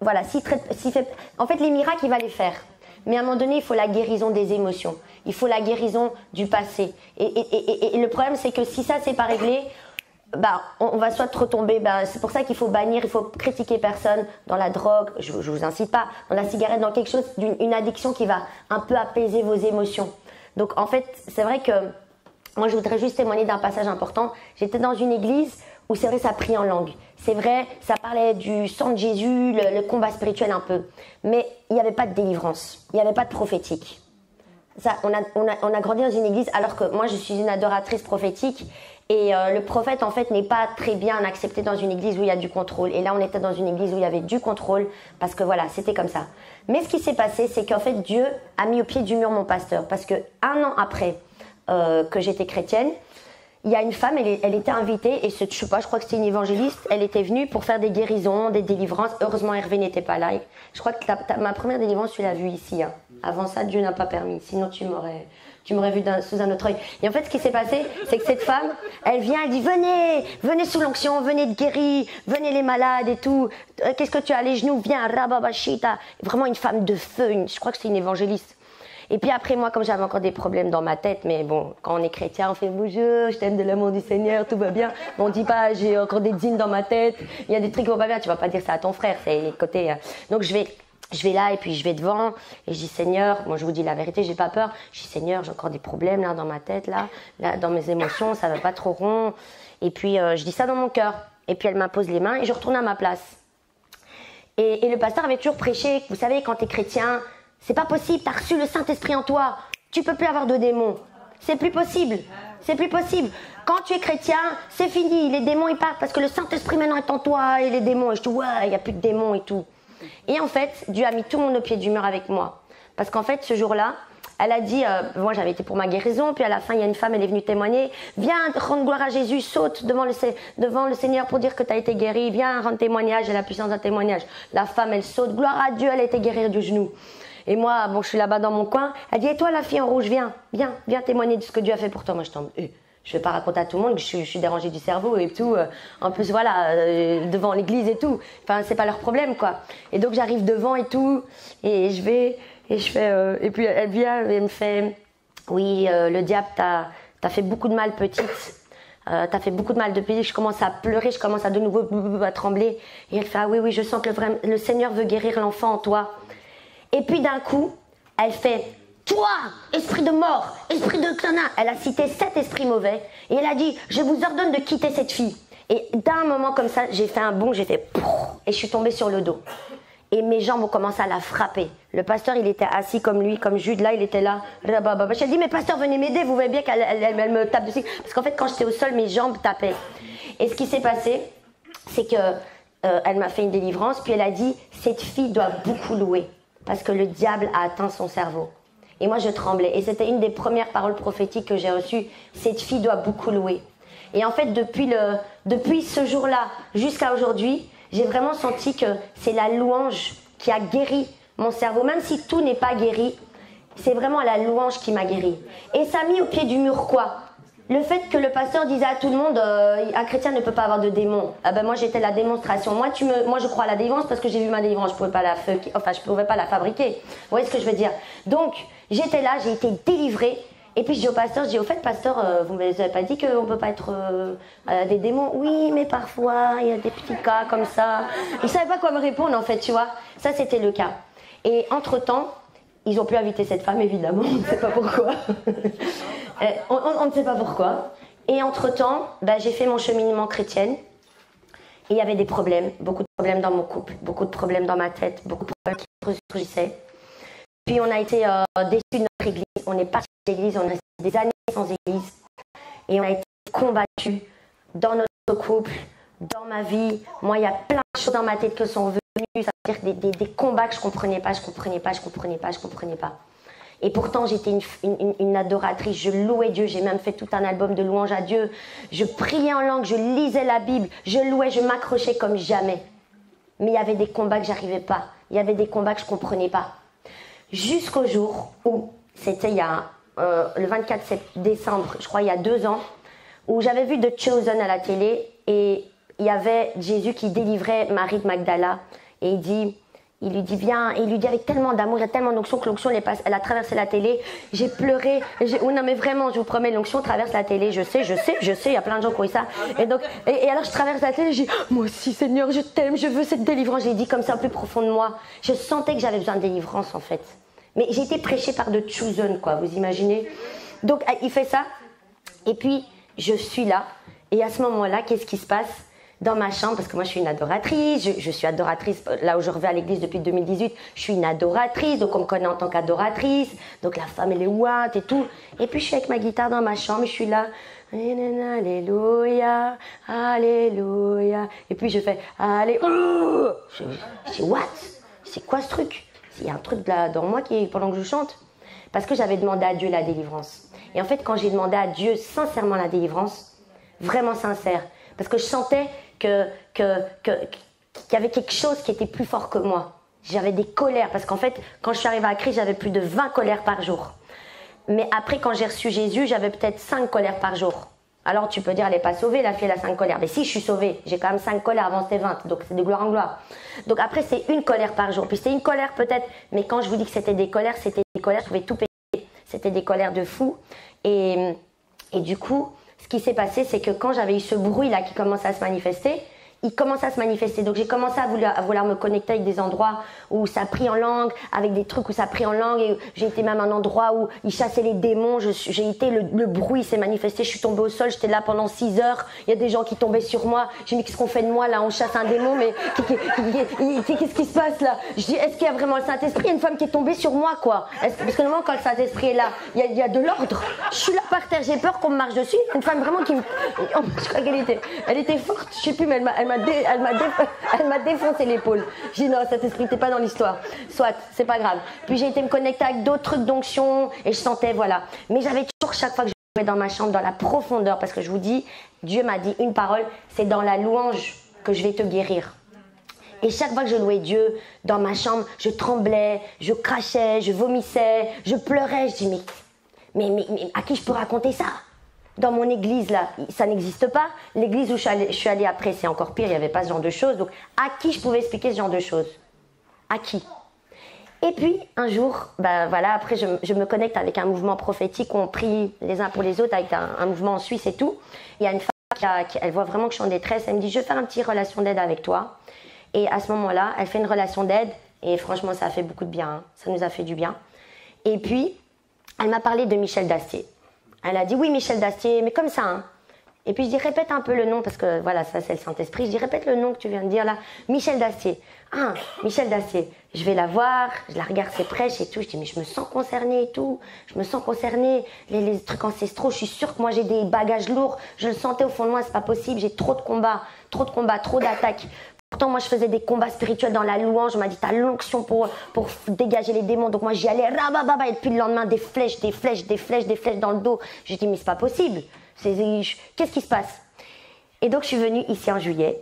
voilà, en fait les miracles il va les faire, mais à un moment donné il faut la guérison des émotions, il faut la guérison du passé, et le problème c'est que si ça c'est pas réglé, on va soit retomber, c'est pour ça qu'il faut bannir, il faut critiquer personne dans la drogue, je vous incite pas, dans la cigarette, dans quelque chose, une addiction qui va un peu apaiser vos émotions. Donc en fait, c'est vrai que moi je voudrais juste témoigner d'un passage important. J'étais dans une église où c'est vrai ça prie en langue. C'est vrai, ça parlait du sang de Jésus, le combat spirituel un peu. Mais il n'y avait pas de délivrance, il n'y avait pas de prophétique. Ça, on a grandi dans une église alors que moi je suis une adoratrice prophétique. Et le prophète, en fait, n'est pas très bien accepté dans une église où il y a du contrôle. Et là, on était dans une église où il y avait du contrôle parce que voilà, c'était comme ça. Mais ce qui s'est passé, c'est qu'en fait, Dieu a mis au pied du mur mon pasteur. Parce que 1 an après que j'étais chrétienne, il y a une femme, elle était invitée, et je sais pas, je crois que c'était une évangéliste, elle était venue pour faire des guérisons, des délivrances. Heureusement, Hervé n'était pas là. Je crois que ma première délivrance, tu l'as vue ici. Hein. Avant ça, Dieu n'a pas permis. Sinon, tu m'aurais vu sous un autre œil. Et en fait, ce qui s'est passé, c'est que cette femme, elle vient, elle dit, venez sous l'onction, venez de guérir, venez les malades et tout. Qu'est-ce que tu as, les genoux, viens, rababashita. Vraiment une femme de feu, je crois que c'est une évangéliste. Et puis après, moi, comme j'avais encore des problèmes dans ma tête, mais bon, quand on est chrétien, on fait bonjour, je t'aime de l'amour du Seigneur, tout va bien. Mais on dit pas, j'ai encore des dînes dans ma tête, il y a des trucs qui vont pas bien, tu vas pas dire ça à ton frère, c'est les côtés. Donc je vais là et puis je vais devant et je dis Seigneur, moi je vous dis la vérité, j'ai pas peur. Je dis Seigneur, j'ai encore des problèmes là dans ma tête, là dans mes émotions, ça va pas trop rond. Et puis je dis ça dans mon cœur. Et puis elle m'impose les mains et je retourne à ma place. Et le pasteur avait toujours prêché, vous savez, quand t'es chrétien, c'est pas possible, t'as reçu le Saint-Esprit en toi, tu peux plus avoir de démons. C'est plus possible, c'est plus possible. Quand tu es chrétien, c'est fini, les démons ils partent parce que le Saint-Esprit maintenant est en toi et les démons. Et je dis ouais, il n'y a plus de démons et tout. Et en fait, Dieu a mis tout le monde au pied du mur avec moi. Parce qu'en fait, ce jour-là, elle a dit, moi j'avais été pour ma guérison, puis à la fin, il y a une femme, elle est venue témoigner. Viens rendre gloire à Jésus, saute devant le Seigneur pour dire que tu as été guéri. Viens rendre témoignage, et la puissance d'un témoignage. La femme, elle saute, gloire à Dieu, elle a été guérie du genou. Et moi, bon, je suis là-bas dans mon coin. Elle dit, et toi la fille en rouge, viens témoigner de ce que Dieu a fait pour toi. Moi, je tombe. Je vais pas raconter à tout le monde que je suis dérangée du cerveau et tout. En plus, voilà, devant l'église et tout. Enfin, c'est pas leur problème, quoi. Et donc, j'arrive devant et tout. Et je fais. Et puis, elle vient et elle me fait. Oui, le diable t'a fait beaucoup de mal, petite. T'as fait beaucoup de mal depuis. Je commence à pleurer, je commence à de nouveau à trembler. Et elle fait, ah oui, je sens que le Seigneur veut guérir l'enfant en toi. Et puis, d'un coup, elle fait. Toi, esprit de mort, esprit de cana. Elle a cité 7 esprits mauvais et elle a dit, je vous ordonne de quitter cette fille. Et d'un moment comme ça, j'ai fait un bond, j'ai fait et je suis tombée sur le dos. Et mes jambes ont commencé à la frapper. Le pasteur, il était assis comme lui, comme Jude, là, il était là. J'ai dit, mais pasteur, venez m'aider, vous voyez bien qu'elle me tape dessus. Parce qu'en fait, quand j'étais au sol, mes jambes tapaient. Et ce qui s'est passé, c'est que elle m'a fait une délivrance, puis elle a dit, cette fille doit beaucoup louer, parce que le diable a atteint son cerveau. Et moi, je tremblais. Et c'était une des premières paroles prophétiques que j'ai reçues. Cette fille doit beaucoup louer. Et en fait, depuis ce jour-là jusqu'à aujourd'hui, j'ai vraiment senti que c'est la louange qui a guéri mon cerveau. Même si tout n'est pas guéri, c'est vraiment la louange qui m'a guéri. Et ça a mis au pied du mur quoi ? Le fait que le pasteur disait à tout le monde, un chrétien ne peut pas avoir de démons. Ah ben moi j'étais la démonstration. Moi je crois à la délivrance parce que j'ai vu ma délivrance. Je pouvais pas je pouvais pas la fabriquer. Vous voyez ce que je veux dire ? Donc j'étais là, j'ai été délivrée. Et puis je dis au pasteur, au fait pasteur, vous ne m'avez pas dit qu'on peut pas être des démons ? Oui, mais parfois il y a des petits cas comme ça. Il savait pas quoi me répondre en fait, tu vois. Ça c'était le cas. Et entre temps, ils ont pu inviter cette femme évidemment. On ne sait pas pourquoi. On ne sait pas pourquoi. Et entre-temps, j'ai fait mon cheminement chrétienne. Et il y avait des problèmes, beaucoup de problèmes dans mon couple, beaucoup de problèmes dans ma tête, beaucoup de problèmes qui surgissaient. Puis on a été déçus de notre église. On est parti de l'église, on a resté des années sans église. Et on a été combattus dans notre couple, dans ma vie. Moi, il y a plein de choses dans ma tête qui sont venues. Ça veut dire des combats que je ne comprenais pas. Et pourtant, j'étais une adoratrice, je louais Dieu, j'ai même fait tout un album de louanges à Dieu. Je priais en langue, je lisais la Bible, je louais, je m'accrochais comme jamais. Mais il y avait des combats que j'arrivais pas, il y avait des combats que je comprenais pas. Jusqu'au jour où, c'était il y a le 24 décembre, je crois il y a 2 ans, où j'avais vu The Chosen à la télé et il y avait Jésus qui délivrait Marie de Magdala et il dit... Il lui dit viens, et il lui dit avec tellement d'amour et tellement d'onction que l'onction elle a traversé la télé. J'ai pleuré. Oh non mais vraiment, je vous promets, l'onction traverse la télé. Je sais, il y a plein de gens qui ont eu ça. Et donc, et alors je traverse la télé, j'ai dit moi aussi Seigneur, je t'aime, je veux cette délivrance. J'ai dit comme ça au plus profond de moi. Je sentais que j'avais besoin de délivrance en fait. Mais j'ai été prêchée par de chosen quoi, vous imaginez. Donc il fait ça, et puis je suis là. Et à ce moment-là, qu'est-ce qui se passe ? Dans ma chambre, parce que moi je suis une adoratrice, je suis adoratrice, là où je reviens à l'église depuis 2018, je suis une adoratrice, donc on me connaît en tant qu'adoratrice, donc la femme elle est ouate et tout, et puis je suis avec ma guitare dans ma chambre, je suis là, alléluia, alléluia, et puis je fais, alléluia, je dis what ? C'est quoi ce truc ? Il y a un truc là dans moi pendant que je chante, parce que j'avais demandé à Dieu la délivrance, et en fait quand j'ai demandé à Dieu sincèrement la délivrance, vraiment sincère, parce que je sentais qu'il y avait quelque chose qui était plus fort que moi. J'avais des colères, parce qu'en fait, quand je suis arrivée à Christ, j'avais plus de 20 colères par jour. Mais après, quand j'ai reçu Jésus, j'avais peut-être 5 colères par jour. Alors tu peux dire, elle n'est pas sauvée, la fille elle a 5 colères. Mais si, je suis sauvée, j'ai quand même 5 colères, avant c'était 20, donc c'est de gloire en gloire. Donc après, c'est une colère par jour. Puis c'était une colère peut-être, mais quand je vous dis que c'était des colères, je pouvais tout payer. C'était des colères de fou. Et du coup, ce qui s'est passé, c'est que quand j'avais eu ce bruit-là qui commençait à se manifester, il commençait à se manifester. Donc j'ai commencé à vouloir me connecter avec des endroits où ça prie en langue, avec des trucs où ça prie en langue. Et j'ai été même à un endroit où ils chassaient les démons. J'ai été, le bruit s'est manifesté. Je suis tombée au sol, j'étais là pendant 6 heures. Il y a des gens qui tombaient sur moi. J'ai dit, qu'est-ce qu'on fait de moi là? On chasse un démon, mais qu'est-ce qui se passe là? Je dis, est-ce qu'il y a vraiment le Saint-Esprit? Il y a une femme qui est tombée sur moi, quoi. Parce que normalement, quand le Saint-Esprit est là, il y a de l'ordre. Je suis là par terre, j'ai peur qu'on me marche dessus. Une femme vraiment qui me. Oh, je crois elle était forte, je sais plus, mais elle m'a défoncé l'épaule. J'ai dit non, cet esprit t'es pas dans l'histoire. Soit, c'est pas grave. Puis j'ai été me connecter avec d'autres trucs d'onction et je sentais, voilà. Mais j'avais toujours, chaque fois que je vais dans ma chambre, dans la profondeur, parce que je vous dis, Dieu m'a dit une parole, c'est dans la louange que je vais te guérir. Et chaque fois que je louais Dieu, dans ma chambre, je tremblais, je crachais, je vomissais, je pleurais. Je dis mais à qui je peux raconter ça? Dans mon église, là, ça n'existe pas. L'église où je suis allée après, c'est encore pire, il n'y avait pas ce genre de choses. Donc, à qui je pouvais expliquer ce genre de choses? À qui? Et puis, un jour, voilà, après, je me connecte avec un mouvement prophétique où on prie les uns pour les autres, avec un mouvement en Suisse et tout. Il y a une femme elle voit vraiment que je suis en détresse. Elle me dit, je vais faire une petite relation d'aide avec toi. Et à ce moment-là, elle fait une relation d'aide. Et franchement, ça a fait beaucoup de bien. Hein. Ça nous a fait du bien. Et puis, elle m'a parlé de Michel Dastier. Elle a dit oui Michel Dastier, mais comme ça. Hein. Et puis je dis répète un peu le nom, parce que voilà, ça c'est le Saint-Esprit. Je dis répète le nom que tu viens de dire là. Michel Dastier. Ah, Michel Dastier. Je vais la voir, je la regarde ses prêches et tout. Je dis mais je me sens concernée et tout. Je me sens concernée. Les trucs ancestraux, je suis sûre que moi j'ai des bagages lourds. Je le sentais au fond de moi, c'est pas possible. J'ai trop de combats, trop d'attaques. Pourtant, moi, je faisais des combats spirituels dans la louange. On m'a dit, t'as l'onction pour dégager les démons. Donc, moi, j'y allais, rabababa, et puis le lendemain, des flèches dans le dos. J'ai dit, mais c'est pas possible. Qu'est-ce qui se passe? Et donc, je suis venue ici en juillet.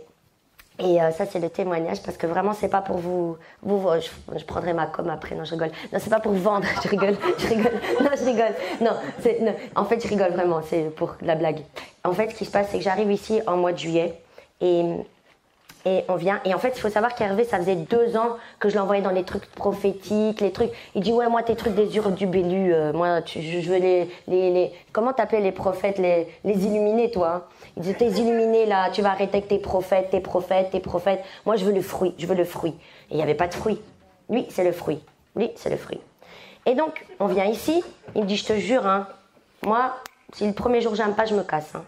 Et ça, c'est le témoignage, parce que vraiment, c'est pas pour vous je prendrai ma com après. Non, je rigole. Non, c'est pas pour vendre. Je rigole. Non, je rigole. Non, en fait, je rigole vraiment. C'est pour la blague. En fait, ce qui se passe, c'est que j'arrive ici en mois de juillet. Et on vient, et en fait, il faut savoir qu'Hervé, ça faisait 2 ans que je l'envoyais dans les trucs prophétiques, les trucs. Il dit, ouais, moi, tes trucs des urs du Bélu, moi, je veux les comment t'appelais les prophètes, les illuminés, toi, hein. Il dit, t'es illuminé, là, tu vas arrêter avec tes prophètes. Moi, je veux le fruit. Et il n'y avait pas de fruit. Lui, c'est le fruit. Et donc, on vient ici, il me dit, je te jure, hein, moi, si le premier jour, j'aime pas, je me casse, hein.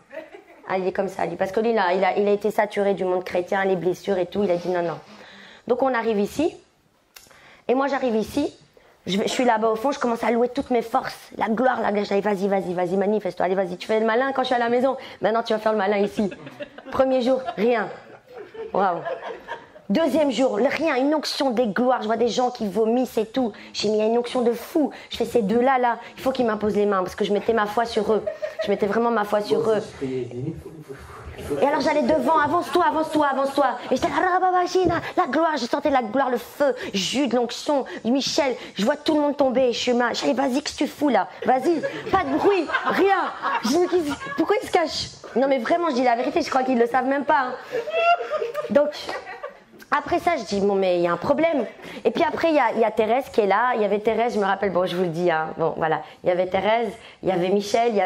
Ah, il est comme ça, lui. Parce que lui, là, il a été saturé du monde chrétien, les blessures et tout. Il a dit non. Donc, on arrive ici. Et moi, j'arrive ici. Je suis là-bas au fond. Je commence à louer toutes mes forces. La gloire, je dis, vas-y, manifeste-toi. Allez, vas-y, tu fais le malin quand je suis à la maison. Maintenant, tu vas faire le malin ici. Premier jour, rien. Waouh. Deuxième jour, rien, une onction des gloires. Je vois des gens qui vomissent et tout. J'ai mis une onction de fou. Je fais ces deux-là, il faut qu'ils m'imposent les mains parce que je mettais ma foi sur eux. Je mettais vraiment ma foi sur eux. Et alors j'allais devant, avance-toi. Et j'étais là, la gloire, je sentais la gloire, le feu, Jude, l'onction, Michel. Je vois tout le monde tomber. Je suis mal. J'allais, vas-y, qu'est-ce que tu fous là? Vas-y, pas de bruit, rien. Pourquoi ils se cachent? Non mais vraiment, je dis la vérité, je crois qu'ils ne le savent même pas. Hein. Donc, Après ça, je dis, bon, mais il y a un problème. Et puis après, il y a Thérèse qui est là. Il y avait Thérèse, je me rappelle, bon, je vous le dis, hein. Bon, voilà. Il y avait Thérèse, il y avait Michel, il y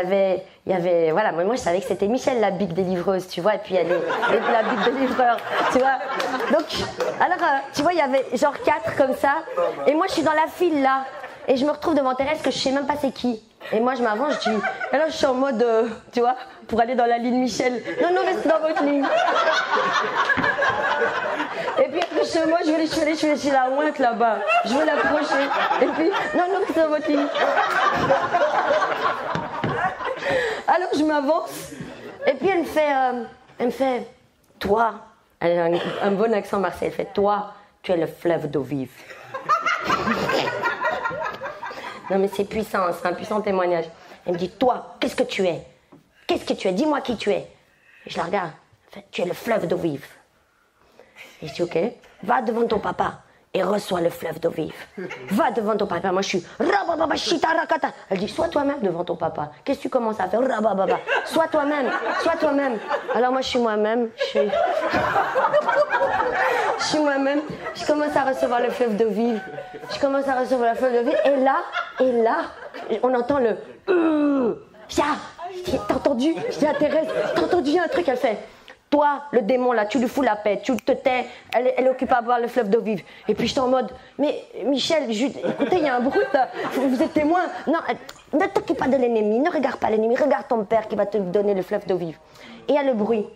avait, voilà. Moi, je savais que c'était Michel, la big délivreuse, tu vois. Et puis, elle est la big délivreur, tu vois. Donc, alors, tu vois, il y avait genre 4 comme ça. Et moi, je suis dans la file, là. Et je me retrouve devant Thérèse que je sais même pas c'est qui. Et moi, je m'avance, je dis, et là, je suis en mode, tu vois, pour aller dans la ligne Michel. Non, non, restez dans votre ligne. Et puis après, chez moi, je vais aller chez la ouinte là-bas. Je veux l'approcher. Et puis, non, non, restez dans votre ligne. Alors, je m'avance. Et puis, elle me fait, toi, elle a un bon accent marseillais, elle fait, toi, tu es le fleuve d'eau vive. Non mais c'est puissant, c'est un puissant témoignage. Elle me dit, toi, qu'est-ce que tu es? Qu'est-ce que tu es? Dis-moi qui tu es. Et je la regarde. Elle fait, tu es le fleuve d'eau vive. Et je dis, ok, va devant ton papa et reçois le fleuve d'eau vive. Va devant ton papa. Moi je suis, rabababa, shitarakata. Elle dit, sois toi-même devant ton papa. Qu'est-ce que tu commences à faire? Rabababa. Sois toi-même, sois toi-même. Alors moi je suis moi-même, je suis moi-même. Je commence à recevoir le fleuve d'eau vive. Je commence à recevoir le fleuve d'eau vive. Et là, on entend le Pia. Je dis, t'as entendu? Je dis à Thérèse, t'as entendu un truc? Elle fait, toi, le démon là, tu lui fous la paix, tu te tais, elle est occupée à boire le fleuve d'eau vive. Et puis j'étais en mode, mais Michel, écoutez, il y a un bruit là, vous êtes témoin. Non, ne t'occupe pas de l'ennemi, ne regarde pas l'ennemi, regarde ton père qui va te donner le fleuve d'eau vive. Et il y a le bruit.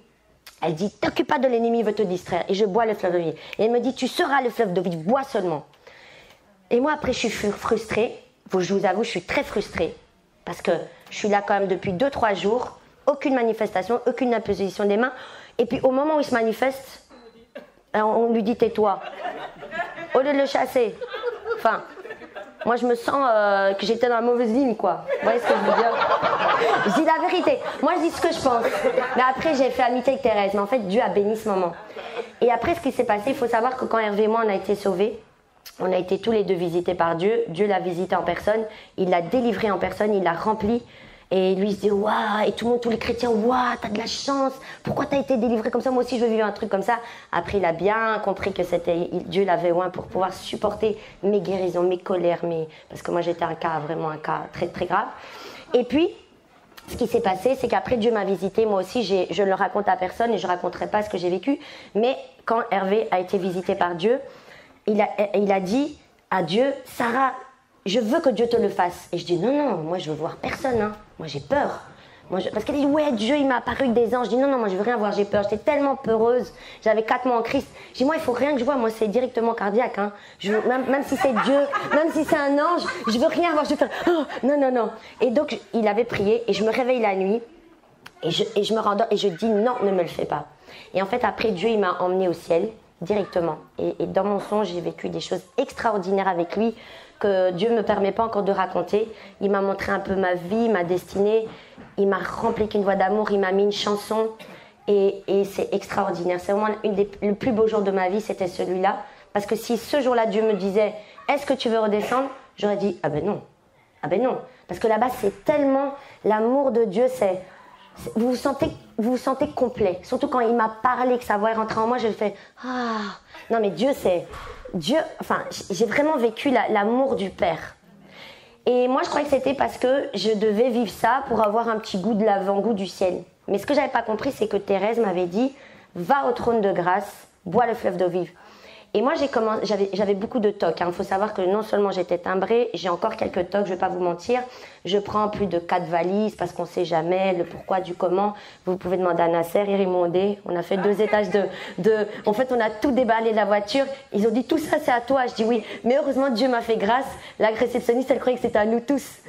Elle dit, t'occupe pas de l'ennemi, il veut te distraire. Et je bois le fleuve d'eau vive. Et elle me dit, tu seras le fleuve d'eau vive, bois seulement. Et moi après je suis frustrée, je vous avoue, je suis très frustrée. Parce que je suis là quand même depuis 2-3 jours, aucune manifestation, aucune imposition des mains. Et puis au moment où il se manifeste, on lui dit tais-toi. Au lieu de le chasser. Enfin, moi je me sens que j'étais dans la mauvaise ligne quoi. Vous voyez ce que je veux dire? Je dis la vérité. Moi je dis ce que je pense. Mais après j'ai fait amitié avec Thérèse. Mais en fait Dieu a béni ce moment. Et après ce qui s'est passé, il faut savoir que quand Hervé et moi on a été sauvés, on a été tous les deux visités par Dieu. Dieu l'a visité en personne. Il l'a délivré en personne. Il l'a rempli. Et lui, il se dit, waouh, et tout le monde, tous les chrétiens, waouh, t'as de la chance. Pourquoi t'as été délivré comme ça? Moi aussi, je veux vivre un truc comme ça. Après, il a bien compris que Dieu l'avait oint pour pouvoir supporter mes guérisons, mes colères, parce que moi, j'étais vraiment un cas très, très grave. Et puis, ce qui s'est passé, c'est qu'après, Dieu m'a visité. Moi aussi, je ne le raconte à personne et je ne raconterai pas ce que j'ai vécu. Mais quand Hervé a été visité par Dieu, il a dit à Dieu, Sarah, je veux que Dieu te le fasse. Et je dis, non, moi je veux voir personne. Hein. Moi j'ai peur. Parce qu'elle dit, ouais, Dieu il m'a apparu avec des anges. Je dis, non, moi je veux rien voir, j'ai peur. J'étais tellement peureuse. J'avais 4 mois en Christ. Je dis, moi il faut rien que je vois. Moi c'est directement cardiaque. Hein. Même si c'est Dieu, même si c'est un ange, je veux rien voir. Je veux faire, oh, non. Et donc il avait prié et je me réveille la nuit. Et je me rendors et je dis, non, ne me le fais pas. Et en fait après Dieu il m'a emmenée au ciel directement. Et dans mon songe j'ai vécu des choses extraordinaires avec lui, que Dieu ne me permet pas encore de raconter. Il m'a montré un peu ma vie, ma destinée. Il m'a rempli qu'une voix d'amour. Il m'a mis une chanson. Et c'est extraordinaire. C'est vraiment le plus beau jour de ma vie, c'était celui-là. Parce que si ce jour-là, Dieu me disait, est-ce que tu veux redescendre? J'aurais dit, ah ben non. Ah ben non. Parce que là-bas, c'est tellement l'amour de Dieu, vous vous sentez complet. Surtout quand il m'a parlé, que sa voix est rentrée en moi, je fais, ah. Non mais Dieu, j'ai vraiment vécu l'amour du Père. Et moi, je croyais que c'était parce que je devais vivre ça pour avoir un petit goût de l'avant-goût du ciel. Mais ce que j'avais pas compris, c'est que Thérèse m'avait dit, va au trône de grâce, bois le fleuve d'eau vive. Et moi, j'avais beaucoup de tocs. Il faut savoir que non seulement j'étais timbrée, j'ai encore quelques tocs, je ne vais pas vous mentir. Je prends plus de 4 valises parce qu'on ne sait jamais le pourquoi du comment. Vous pouvez demander à Nasser, Irimondé. On a fait 2 étages En fait, on a tout déballé de la voiture. Ils ont dit, tout ça, c'est à toi. Je dis oui. Mais heureusement, Dieu m'a fait grâce. La réceptionniste, elle croyait que c'était à nous tous.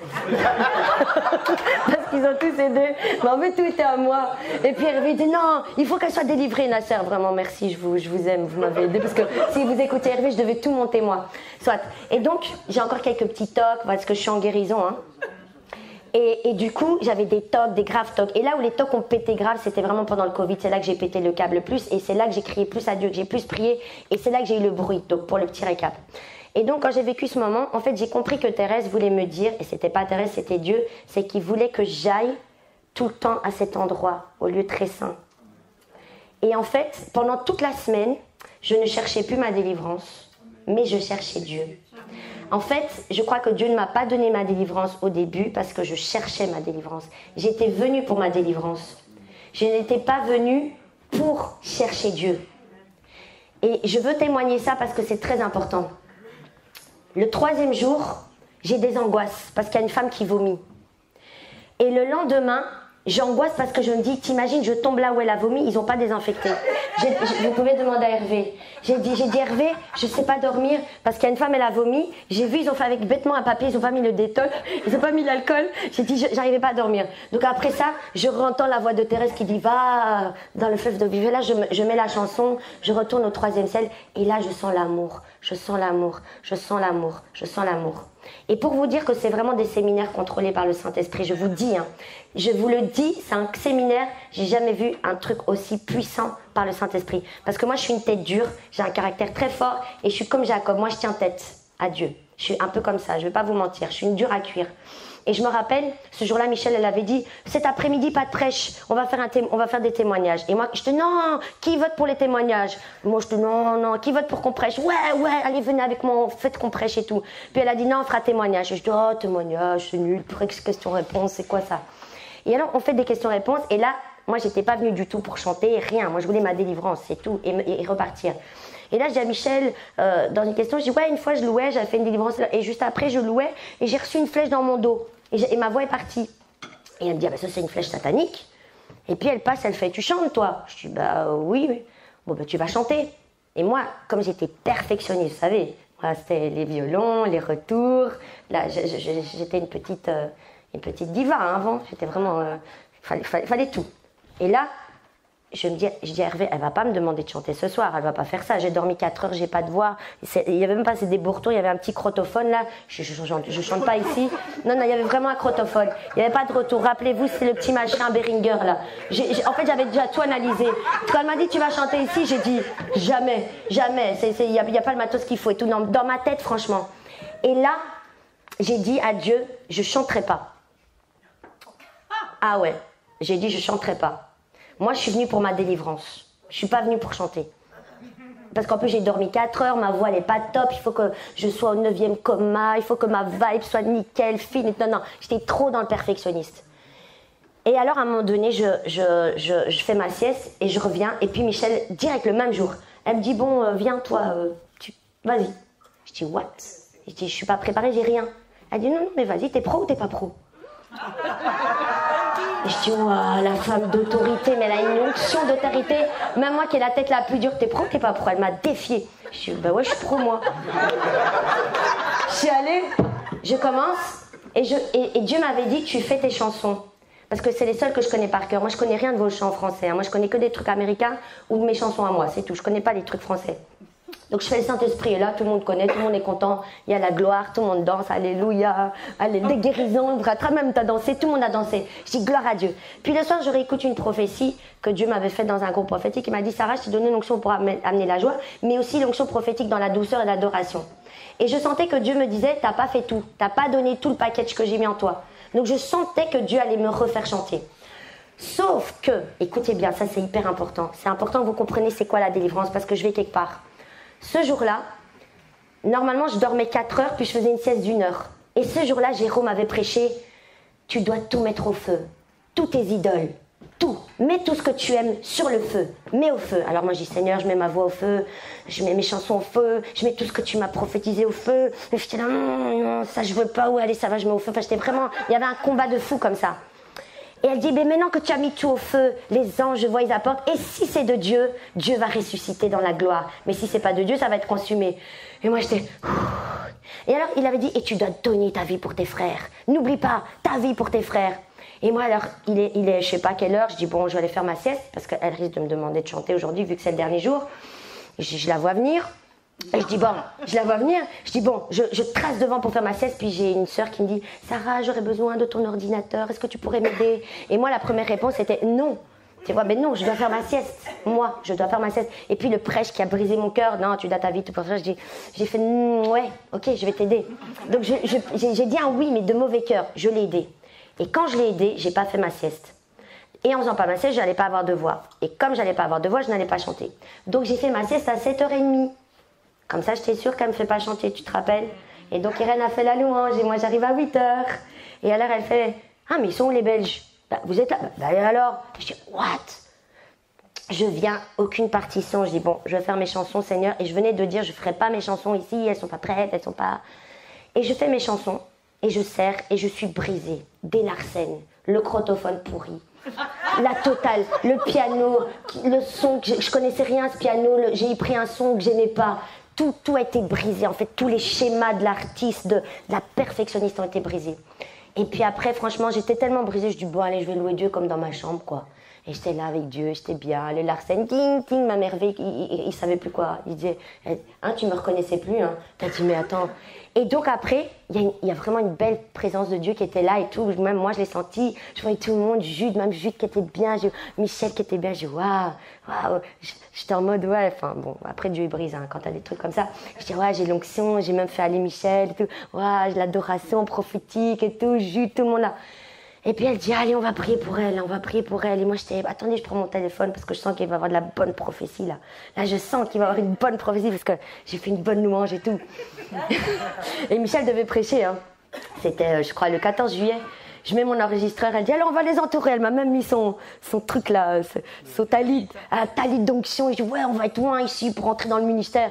Parce qu'ils ont tous aidé. Mais en fait, tout était à moi. Et puis, Hervé dit, non, il faut qu'elle soit délivrée, Nasser. Vraiment, merci, je vous aime, vous m'avez aidé. Parce que si vous écoutez Hervé, je devais tout monter moi. Soit. Et donc, j'ai encore quelques petits tocs parce que je suis en guérison. Hein. Et du coup, j'avais des tocs, des graves tocs. Et là où les tocs ont pété grave, c'était vraiment pendant le Covid. C'est là que j'ai pété le câble le plus. Et c'est là que j'ai crié plus à Dieu, que j'ai plus prié. Et c'est là que j'ai eu le bruit, donc pour le petit récap. Et donc, quand j'ai vécu ce moment, en fait, j'ai compris que Thérèse voulait me dire, et c'était pas Thérèse, c'était Dieu, c'est qu'il voulait que j'aille tout le temps à cet endroit, au lieu très saint. Et en fait, pendant toute la semaine, je ne cherchais plus ma délivrance, mais je cherchais Dieu. En fait, je crois que Dieu ne m'a pas donné ma délivrance au début parce que je cherchais ma délivrance. J'étais venue pour ma délivrance. Je n'étais pas venue pour chercher Dieu. Et je veux témoigner ça parce que c'est très important. Le 3e jour, j'ai des angoisses parce qu'il y a une femme qui vomit. Et le lendemain, j'angoisse parce que je me dis, t'imagines, je tombe là où elle a vomi, ils n'ont pas désinfecté. Vous pouvez demander à Hervé. J'ai dit Hervé, je ne sais pas dormir parce qu'il y a une femme, elle a vomi. J'ai vu, ils ont fait avec bêtement un papier, ils n'ont pas mis le détol, ils n'ont pas mis l'alcool. J'ai dit, j'arrivais pas à dormir. Donc après ça, je entends la voix de Thérèse qui dit, va dans le fleuve de vie. Là, je mets la chanson, je retourne au 3e ciel et là, je sens l'amour. Je sens l'amour, je sens l'amour, je sens l'amour. Et pour vous dire que c'est vraiment des séminaires contrôlés par le Saint-Esprit, je vous dis, je vous le dis, c'est un séminaire, j'ai jamais vu un truc aussi puissant par le Saint-Esprit. Parce que moi, je suis une tête dure, j'ai un caractère très fort et je suis comme Jacob, moi je tiens tête à Dieu. Je suis un peu comme ça, je ne vais pas vous mentir, je suis une dure à cuire. Et je me rappelle, ce jour-là, Michel, elle avait dit, cet après-midi, pas de prêche, on va faire des témoignages. Et moi, je dis, non, qui vote pour les témoignages? Moi, je dis, non, qui vote pour qu'on prêche? Ouais, allez, venez avec moi, faites qu'on prêche et tout. Puis elle a dit, non, on fera témoignage. Je dis, oh, témoignage, c'est nul, question-réponse, c'est quoi ça? Et alors, on fait des questions-réponses, et là, moi, j'étais pas venue du tout pour chanter, rien. Moi, je voulais ma délivrance, c'est tout, et repartir. Et là, je dis à Michel, dans une question, je dis, ouais, une fois, je louais, j'avais fait une délivrance, et juste après, je louais, et j'ai reçu une flèche dans mon dos. Et ma voix est partie. Et elle me dit, ah ben ça, c'est une flèche satanique. Et puis, elle passe, elle fait, tu chantes, toi? Je dis, bah oui. Bon, ben tu vas chanter. Et moi, comme j'étais perfectionniste, vous savez, moi, c'était les violons, les retours. Là, j'étais une petite diva avant. J'étais vraiment... fallait tout. Et là, je dis à Hervé, elle va pas me demander de chanter ce soir, elle va pas faire ça. J'ai dormi 4 heures, j'ai pas de voix. Il y avait même pas des bourretons, il y avait un petit crotophone là. Je chante pas ici. Non, il y avait vraiment un crotophone. Il y avait pas de retour. Rappelez-vous, c'est le petit machin Behringer là. En fait, j'avais déjà tout analysé. Quand elle m'a dit tu vas chanter ici, j'ai dit jamais. Il y a pas le matos qu'il faut et tout. Dans ma tête, franchement. Et là, j'ai dit à Dieu, je chanterai pas. Ah ouais, j'ai dit je chanterai pas. Moi, je suis venue pour ma délivrance. Je ne suis pas venue pour chanter. Parce qu'en plus, j'ai dormi 4 heures, ma voix n'est pas top, il faut que je sois au 9e coma, il faut que ma vibe soit nickel, fine. Non, j'étais trop dans le perfectionniste. Et alors, à un moment donné, je fais ma sieste et je reviens. Et puis, Michel, direct le même jour, elle me dit, bon, viens, toi, vas-y. Je dis, what? Je dis, je ne suis pas préparée, j'ai rien. Elle dit, non, mais vas-y, t'es pro ou t'es pas pro? Et je dis, oh, la femme d'autorité, mais elle a une onction d'autorité. Même moi qui ai la tête la plus dure, t'es pro ou t'es pas pro? Elle m'a défiée. Je dis, bah ouais, je suis pro, moi. Je suis allée, je commence, et Dieu m'avait dit, tu fais tes chansons. Parce que c'est les seules que je connais par cœur. Moi, je connais rien de vos chants français. Moi, je connais que des trucs américains ou de mes chansons à moi, c'est tout. Je connais pas les trucs français. Donc je fais le Saint-Esprit et là tout le monde connaît, tout le monde est content, il y a la gloire, tout le monde danse, alléluia, allez, des guérisons, même t'as dansé, tout le monde a dansé. Je dis gloire à Dieu. Puis le soir je réécoute une prophétie que Dieu m'avait faite dans un groupe prophétique. Il m'a dit, Sarah, je t'ai donné l'onction pour amener la joie, mais aussi l'onction prophétique dans la douceur et l'adoration. Et je sentais que Dieu me disait, t'as pas fait tout, t'as pas donné tout le package que j'ai mis en toi. Donc je sentais que Dieu allait me refaire chanter. Sauf que, écoutez bien, ça c'est hyper important, c'est important que vous compreniez c'est quoi la délivrance, parce que je vais quelque part. Ce jour-là, normalement, je dormais 4 heures, puis je faisais une sieste d'1 heure. Et ce jour-là, Jérôme avait prêché, tu dois tout mettre au feu, toutes tes idoles, tout. Mets tout ce que tu aimes sur le feu, mets au feu. Alors moi, je dis, Seigneur, je mets ma voix au feu, je mets mes chansons au feu, je mets tout ce que tu m'as prophétisé au feu. Et j'étais là, non, ça je veux pas, où aller, ça va, je mets au feu. Enfin, j'étais vraiment, il y avait un combat de fou comme ça. Et elle dit, mais maintenant que tu as mis tout au feu, les anges, je vois, ils apportent. Et si c'est de Dieu, Dieu va ressusciter dans la gloire. Mais si c'est pas de Dieu, ça va être consumé. Et moi, j'étais... Et alors, il avait dit, et tu dois donner ta vie pour tes frères. N'oublie pas, ta vie pour tes frères. Et moi, alors, il est je sais pas quelle heure. Je dis, bon, je vais aller faire ma sieste, parce qu'elle risque de me demander de chanter aujourd'hui, vu que c'est le dernier jour. Je la vois venir. Et je dis, bon, je la vois venir, je dis, bon, je trace devant pour faire ma sieste, puis j'ai une sœur qui me dit, Sarah, j'aurais besoin de ton ordinateur, est-ce que tu pourrais m'aider? Et moi, la première réponse était non. Tu vois, mais non, je dois faire ma sieste. Moi, je dois faire ma sieste. Et puis le prêche qui a brisé mon cœur, non, tu dois ta vie, tout pour ça, j'ai fait, ouais, ok, je vais t'aider. Donc j'ai dit un oui, mais de mauvais cœur, je l'ai aidé. Et quand je l'ai aidé, j'ai pas fait ma sieste. Et en faisant pas ma sieste, je n'allais pas avoir de voix. Et comme je n'allais pas avoir de voix, je n'allais pas chanter. Donc j'ai fait ma sieste à 7h30. Comme ça, j'étais sûre qu'elle ne me fait pas chanter, tu te rappelles? Et donc Irène a fait la louange et moi j'arrive à 8h. Et alors elle fait « Ah mais ils sont où les Belges? Bah, vous êtes là? Bah et alors ?» Je dis « What ?» Je viens, aucune partition. Je dis « Bon, je vais faire mes chansons, Seigneur. » Et je venais de dire « Je ne ferai pas mes chansons ici, elles ne sont pas prêtes, elles ne sont pas... » Et je fais mes chansons et je serre et je suis brisée. Des Larsen, le crotophone pourri. La totale, le piano, le son, je connaissais rien à ce piano, j'ai pris un son que j'aimais pas. Tout a été brisé, en fait, tous les schémas de l'artiste, de la perfectionniste ont été brisés. Et puis après, franchement, j'étais tellement brisée, je dis bon allez, je vais louer Dieu comme dans ma chambre, quoi. Et j'étais là avec Dieu, j'étais bien, le Larsen, ting, ting, ma merveille, il savait plus quoi. Il disait, hein, tu me reconnaissais plus, hein. T'as dit mais attends. Et donc après, il y a vraiment une belle présence de Dieu qui était là et tout. Même moi, je l'ai senti. Je voyais tout le monde, Jude, même Jude qui était bien, Michel qui était bien. Je dis waouh, waouh. J'étais en mode ouais. Enfin bon, après Dieu il brise hein, quand t'as des trucs comme ça. Je dis ouais, j'ai l'onction, j'ai même fait aller Michel et tout. Ouais, j'ai l'adoration prophétique et tout. Jude, tout le monde là. Et puis elle dit allez, on va prier pour elle, on va prier pour elle. Et moi j'étais attendez, je prends mon téléphone parce que je sens qu'il va y avoir de la bonne prophétie là. Là je sens qu'il va y avoir une bonne prophétie parce que j'ai fait une bonne louange et tout. Et Michel devait prêcher, hein. C'était je crois le 14 juillet. Je mets mon enregistreur, elle dit alors on va les entourer. Elle m'a même mis son truc là, son talit, un talit d'onction. Je dis ouais, on va être loin ici pour entrer dans le ministère.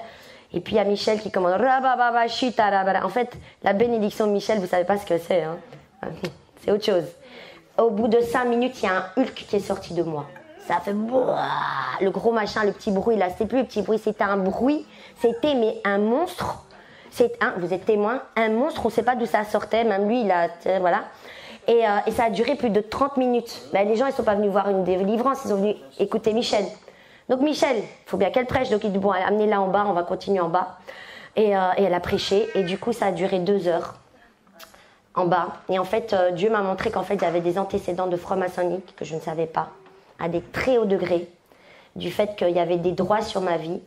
Et puis il y a Michel qui commande. En fait, la bénédiction de Michel, vous savez pas ce que c'est, hein. C'est autre chose. Au bout de 5 minutes, il y a un Hulk qui est sorti de moi. Ça fait le gros machin, le petit bruit là. C'était plus le petit bruit, c'était un bruit. C'était mais un monstre. Vous êtes témoin, un monstre. On ne sait pas d'où ça sortait. Même lui, il a voilà. Et ça a duré plus de 30 minutes. Ben, les gens, ils sont pas venus voir une délivrance, ils sont venus écouter Michel. Donc Michel, il faut bien qu'elle prêche. Donc il dit bon, amenez-la en bas, on va continuer en bas. Et elle a prêché. Et du coup, ça a duré 2 heures. En bas. Et en fait, Dieu m'a montré qu'en fait, j'avais des antécédents de franc-maçonnique que je ne savais pas, à des très hauts degrés, du fait qu'il y avait des droits sur ma vie.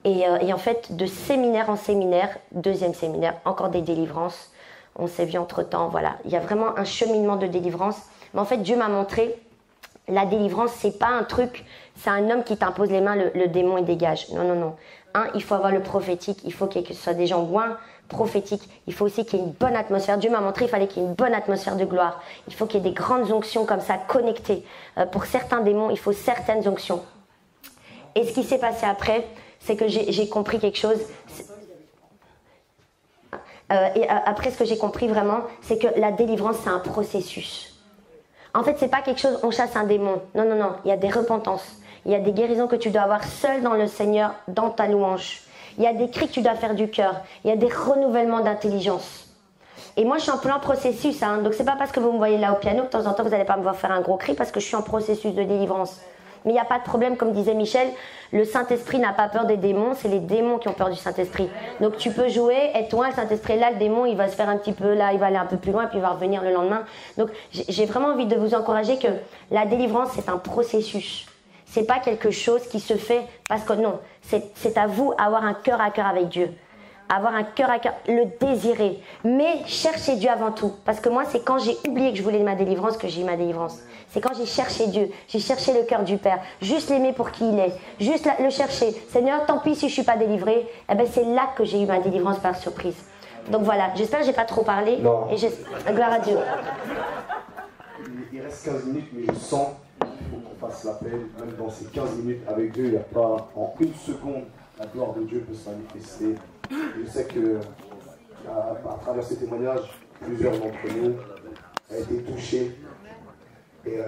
Et en fait, de séminaire en séminaire, 2e séminaire, encore des délivrances. On s'est vu entre-temps, voilà. Il y a vraiment un cheminement de délivrance. Mais en fait, Dieu m'a montré, la délivrance, c'est pas un truc, c'est un homme qui t'impose les mains, le démon, il dégage. Non, non, non. Il faut avoir le prophétique, il faut que ce soit des gens loin, prophétique. Il faut aussi qu'il y ait une bonne atmosphère. Dieu m'a montré qu'il fallait qu'il y ait une bonne atmosphère de gloire. Il faut qu'il y ait des grandes onctions comme ça, connectées. Pour certains démons, il faut certaines onctions. Et ce qui s'est passé après, c'est que j'ai compris quelque chose. Et après, ce que j'ai compris vraiment, c'est que la délivrance, c'est un processus. En fait, c'est pas quelque chose, on chasse un démon. Non, non, non. Il y a des repentances. Il y a des guérisons que tu dois avoir seul dans le Seigneur, dans ta louange. Il y a des cris que tu dois faire du cœur. Il y a des renouvellements d'intelligence. Et moi, je suis en plein processus. Hein. Donc, c'est pas parce que vous me voyez là au piano que de temps en temps, vous n'allez pas me voir faire un gros cri parce que je suis en processus de délivrance. Mais il n'y a pas de problème, comme disait Michel, le Saint-Esprit n'a pas peur des démons, c'est les démons qui ont peur du Saint-Esprit. Donc, tu peux jouer, être loin, le Saint-Esprit là, le démon, il va se faire un petit peu là, il va aller un peu plus loin, puis il va revenir le lendemain. Donc, j'ai vraiment envie de vous encourager que la délivrance, c'est un processus. C'est pas quelque chose qui se fait parce que non, c'est à vous avoir un cœur à cœur avec Dieu. Avoir un cœur à cœur, le désirer. Mais chercher Dieu avant tout. Parce que moi, c'est quand j'ai oublié que je voulais ma délivrance que j'ai eu ma délivrance. C'est quand j'ai cherché Dieu, j'ai cherché le cœur du Père. Juste l'aimer pour qui il est. Juste le chercher. Seigneur, tant pis si je suis pas délivrée. Eh ben, c'est là que j'ai eu ma délivrance par surprise. Donc voilà, j'espère que j'ai pas trop parlé. Non. Et gloire à Dieu. Il reste 15 minutes, mais je sens qu'il faut qu'on fasse l'appel. Même dans ces 15 minutes avec Dieu, il n'y a pas en une seconde la gloire de Dieu peut se manifester. Je sais que à travers ces témoignages, plusieurs d'entre nous ont été touchés. Et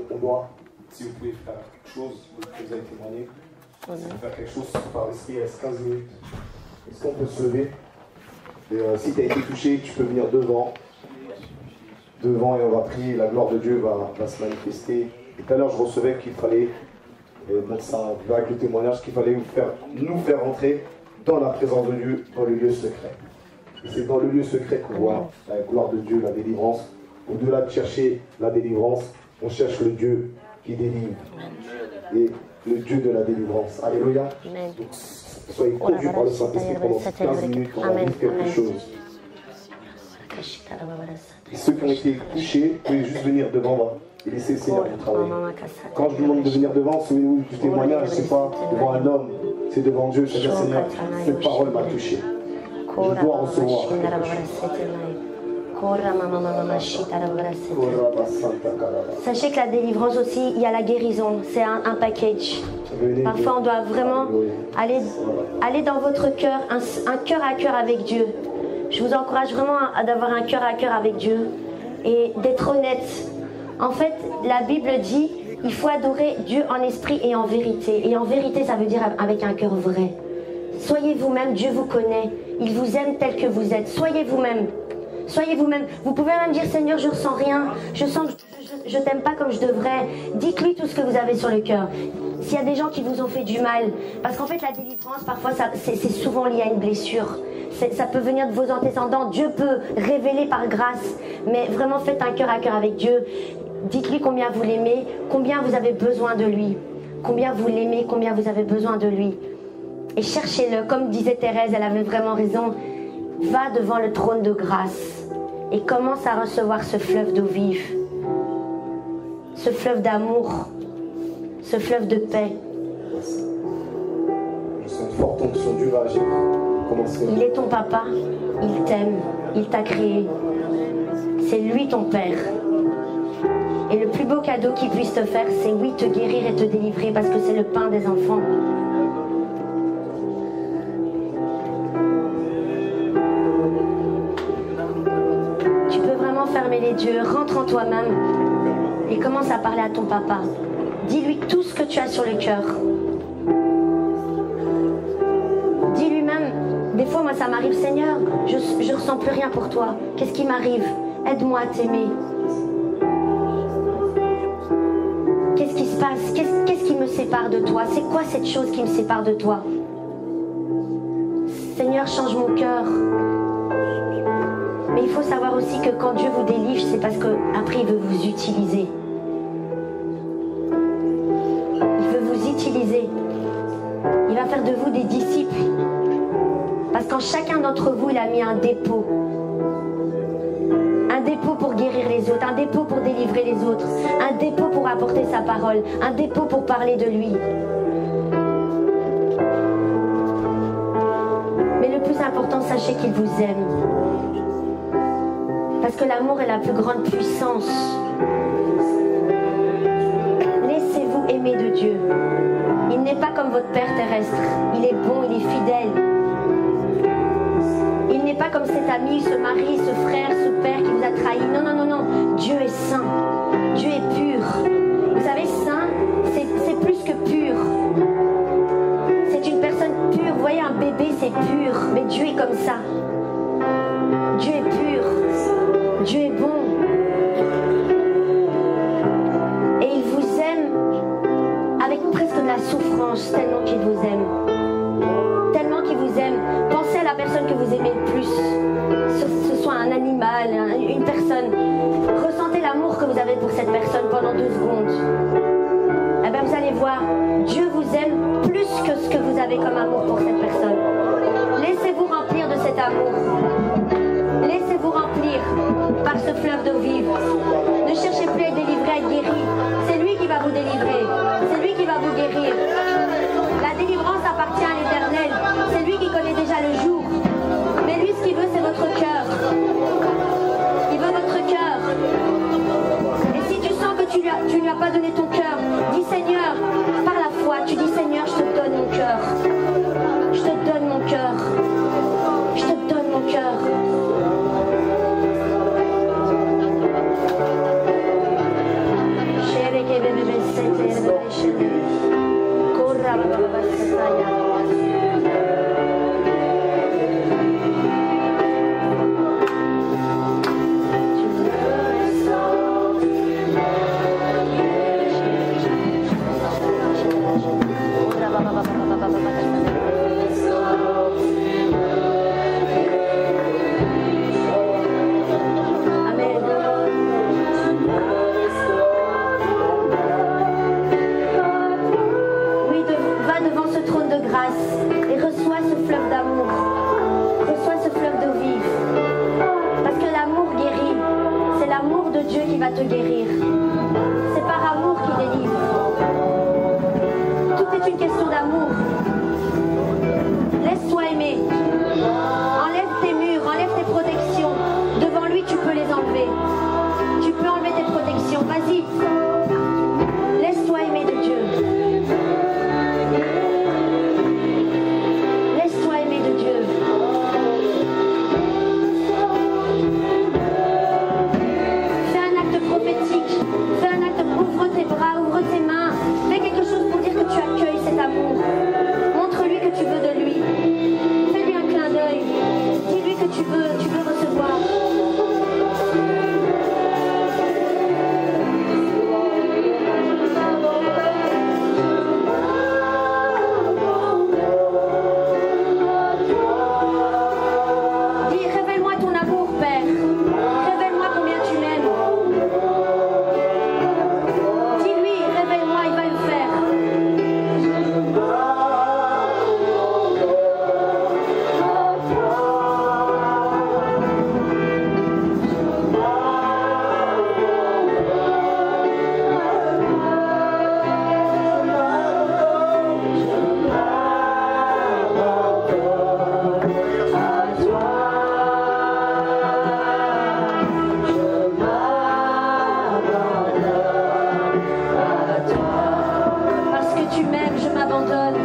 on doit, si vous pouvez faire quelque chose, vous avez témoigné, si vous pouvez faire quelque chose par l'esprit, il reste 15 minutes. Est-ce qu'on peut se lever? Et si tu as été touché, tu peux venir devant et on va prier, la gloire de Dieu va se manifester. Et tout à l'heure, je recevais qu'il fallait, avec le témoignage, qu'il fallait nous faire entrer dans la présence de Dieu, dans le lieu secret. Et c'est dans le lieu secret qu'on voit la gloire de Dieu, la délivrance. Au-delà de chercher la délivrance, on cherche le Dieu qui délivre. Et le Dieu de la délivrance. Alléluia. Donc, soyez conduits par le Saint-Esprit pendant 15 minutes, on va vivre quelque chose. Et ceux qui ont été touchés, vous pouvez juste venir devant moi. et laissez le Seigneur vous travailler. Quand je vous demande de venir devant, souvenez-vous du témoignage, c'est pas devant un homme, c'est devant Dieu. C'est-à-dire, Seigneur, cette parole m'a touché. Je dois recevoir. Sachez que la délivrance aussi, il y a la guérison, c'est un package. Parfois on doit vraiment aller dans votre cœur, un cœur à cœur avec Dieu. Je vous encourage vraiment d'avoir un cœur à cœur avec Dieu et d'être honnête. En fait, la Bible dit, il faut adorer Dieu en esprit et en vérité. Et en vérité, ça veut dire avec un cœur vrai. Soyez vous-même, Dieu vous connaît. Il vous aime tel que vous êtes. Soyez vous-même. Soyez vous-même. Vous pouvez même dire, Seigneur, je ressens rien. Je sens que je t'aime pas comme je devrais. Dites-lui tout ce que vous avez sur le cœur. S'il y a des gens qui vous ont fait du mal, parce qu'en fait la délivrance parfois c'est souvent lié à une blessure, ça peut venir de vos antécédents. Dieu peut révéler par grâce, mais vraiment faites un cœur à cœur avec Dieu. Dites-lui combien vous l'aimez, combien vous avez besoin de lui, combien vous l'aimez, combien vous avez besoin de lui, et cherchez-le. Comme disait Thérèse, elle avait vraiment raison. Va devant le trône de grâce et commence à recevoir ce fleuve d'eau vive, ce fleuve d'amour, ce fleuve de paix. Je sens une forte onction, Dieu va agir. Commencez. Il est ton papa, il t'aime, il t'a créé. C'est lui ton père. Et le plus beau cadeau qu'il puisse te faire, c'est oui, te guérir et te délivrer, parce que c'est le pain des enfants. Tu peux vraiment fermer les yeux, rentre en toi-même et commence à parler à ton papa. Dis-lui tout ce que tu as sur le cœur. Dis-lui même, des fois moi ça m'arrive, Seigneur, je ressens plus rien pour toi. Qu'est-ce qui m'arrive? Aide-moi à t'aimer. Qu'est-ce qui se passe? Qu'est-ce qui me sépare de toi? C'est quoi cette chose qui me sépare de toi? Seigneur, change mon cœur. Mais il faut savoir aussi que quand Dieu vous délivre, c'est parce qu'après il veut vous utiliser. Il va faire de vous des disciples. Parce qu'en chacun d'entre vous, il a mis un dépôt. Un dépôt pour guérir les autres, un dépôt pour délivrer les autres, un dépôt pour apporter sa parole, un dépôt pour parler de lui. Mais le plus important, sachez qu'il vous aime. Parce que l'amour est la plus grande puissance. Laissez-vous aimer de Dieu. Il n'est pas comme votre Père terrestre. Il est bon, il est fidèle. Il n'est pas comme cet ami, ce mari, ce frère, ce père qui vous a trahi. Non, non, non, non. Dieu est saint. Dieu est pur. Vous savez, saint, c'est plus que pur. C'est une personne pure. Vous voyez, un bébé, c'est pur. Mais Dieu est comme ça. Dieu est pur. Dieu est bon. Et il vous aime avec presque de la souffrance, tellement qu'il vous aime. Tellement qu'il vous aime. Pensez à la personne que vous aimez le plus. Ce soit un animal, une personne. Ressentez l'amour que vous avez pour cette personne pendant 2 secondes. Eh bien, vous allez voir, Dieu vous aime plus que ce que vous avez comme amour pour cette personne. Laissez-vous remplir de cet amour. Laissez-vous remplir par ce fleuve d'eau vive. Ne cherchez plus à être délivré, à être guéri. C'est lui qui va vous délivrer. C'est lui qui va vous guérir. La délivrance appartient à l'Éternel. C'est lui qui connaît déjà le jour. Mais lui, ce qu'il veut, c'est votre cœur. Il veut votre cœur. Et si tu sens que tu lui as pas donné ton cœur, dis Seigneur, par la foi, tu dis Seigneur, je te donne mon cœur. Je te donne mon cœur. Je te donne mon cœur. Te guérir. question d'amour. Laisse-toi aimer. Enlève tes murs, enlève tes protections. Devant lui, tu peux les enlever. Tu peux enlever tes protections. Vas-y. Laisse-toi aimer de Dieu. Laisse-toi aimer de Dieu. Fais un acte prophétique. Fais un acte, ouvre tes bras, ouvre tes mains. Fais quelque chose pour dire que tu accueilles cet amour. Montre-lui que tu veux de lui. Fais-lui un clin d'œil. Dis-lui que tu veux recevoir. Dis, révèle-moi ton amour, Père. Révèle-moi combien tu m'aimes. Dis-lui, révèle-moi, il va le faire. Parce que tu m'aimes, je m'abandonne.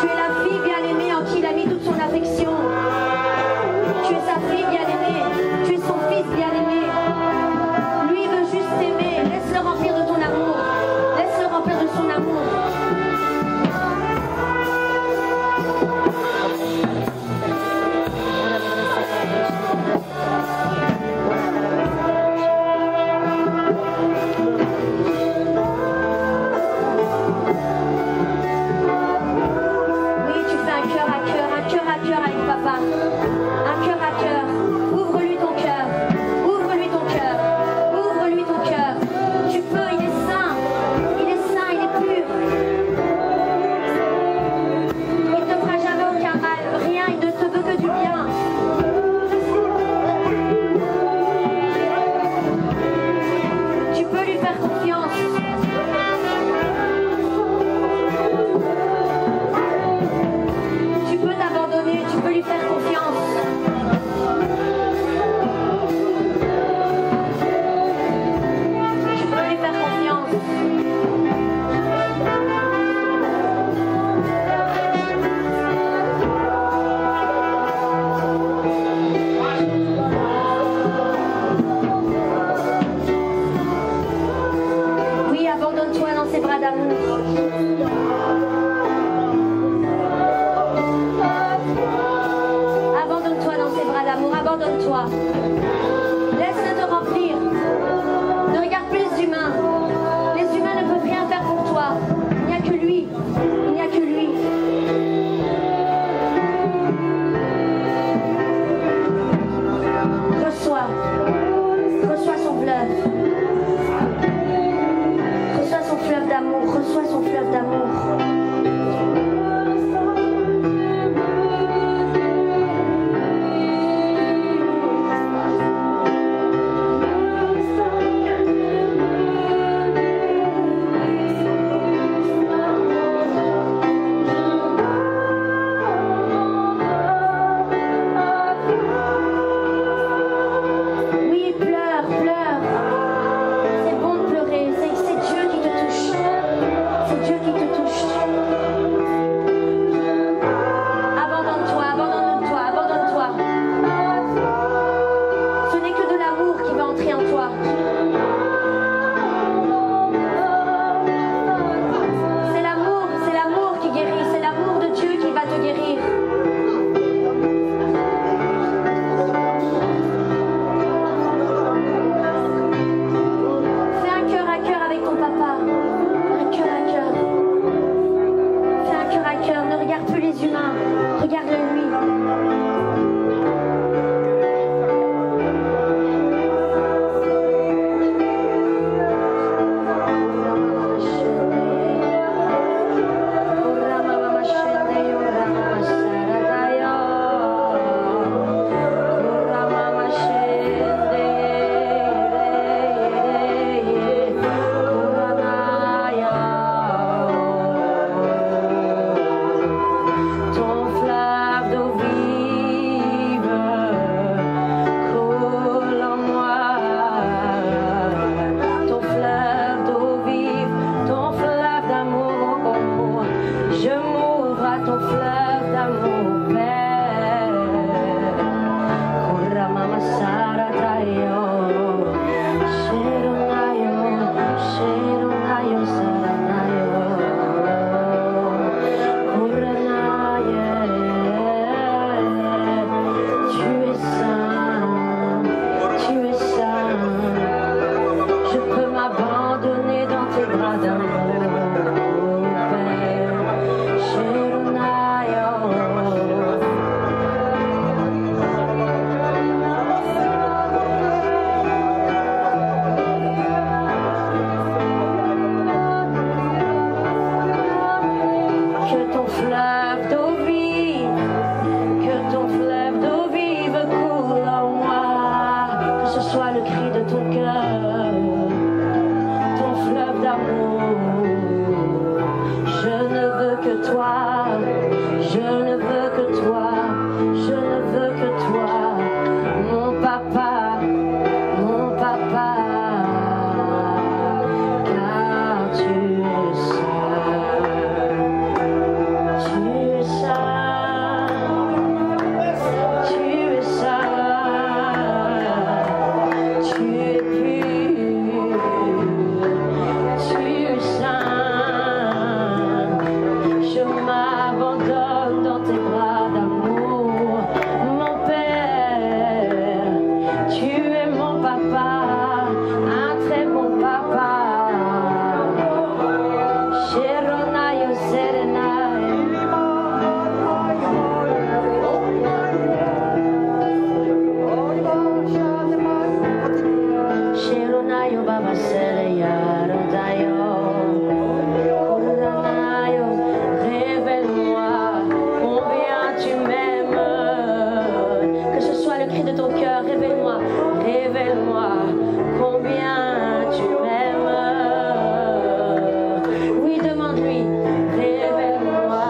Tu es la fille bien-aimée en qui il a mis toute son affection. Tu es sa fille bien-aimée. Tu es son fils bien-aimé. Lui veut juste t'aimer. Laisse-le remplir de ton amour. Laisse-le remplir de son amour. Oui, tu fais un cœur à cœur avec papa. Un cœur à cœur. Ouvre-lui ton cœur. Ouvre-lui ton cœur. Ouvre-lui ton cœur. Tu peux, il est saint. Il est saint, il est pur. Il ne te fera jamais aucun mal. Rien, il ne te veut que du bien. Tu peux lui faire confiance. Tu peux t'abandonner, tu peux lui faire confiance. Tu peux lui faire confiance. Oui, abandonne-toi dans ses bras d'amour. Abandonne-toi dans ses bras d'amour, abandonne-toi. Laisse-le te remplir. Ne regarde plus les humains. Les humains ne peuvent rien faire pour toi. Il n'y a que lui. Il n'y a que lui. Reçois. Reçois son fleuve. Reçois son fleuve d'amour. Reçois son fleuve d'amour. d'amour. Je ne veux que toi, je ne veux que toi, je ne veux que toi, mon papa, mon papa, car tu es saint, tu es saint, tu es saint, tu es pur, tu es saint. Je m'abandonne dans tes bras d'amour, mon Père. Tu es mon papa, un très bon papa. Sheronayo Serenai. Sheronayo Baba Sereya Rodayo. Rodayo, révèle-moi combien tu m'aimes. Que ce soit le cri de ton cœur, révèle-moi, révèle-moi combien tu m'aimes. Oui, demande-lui, révèle-moi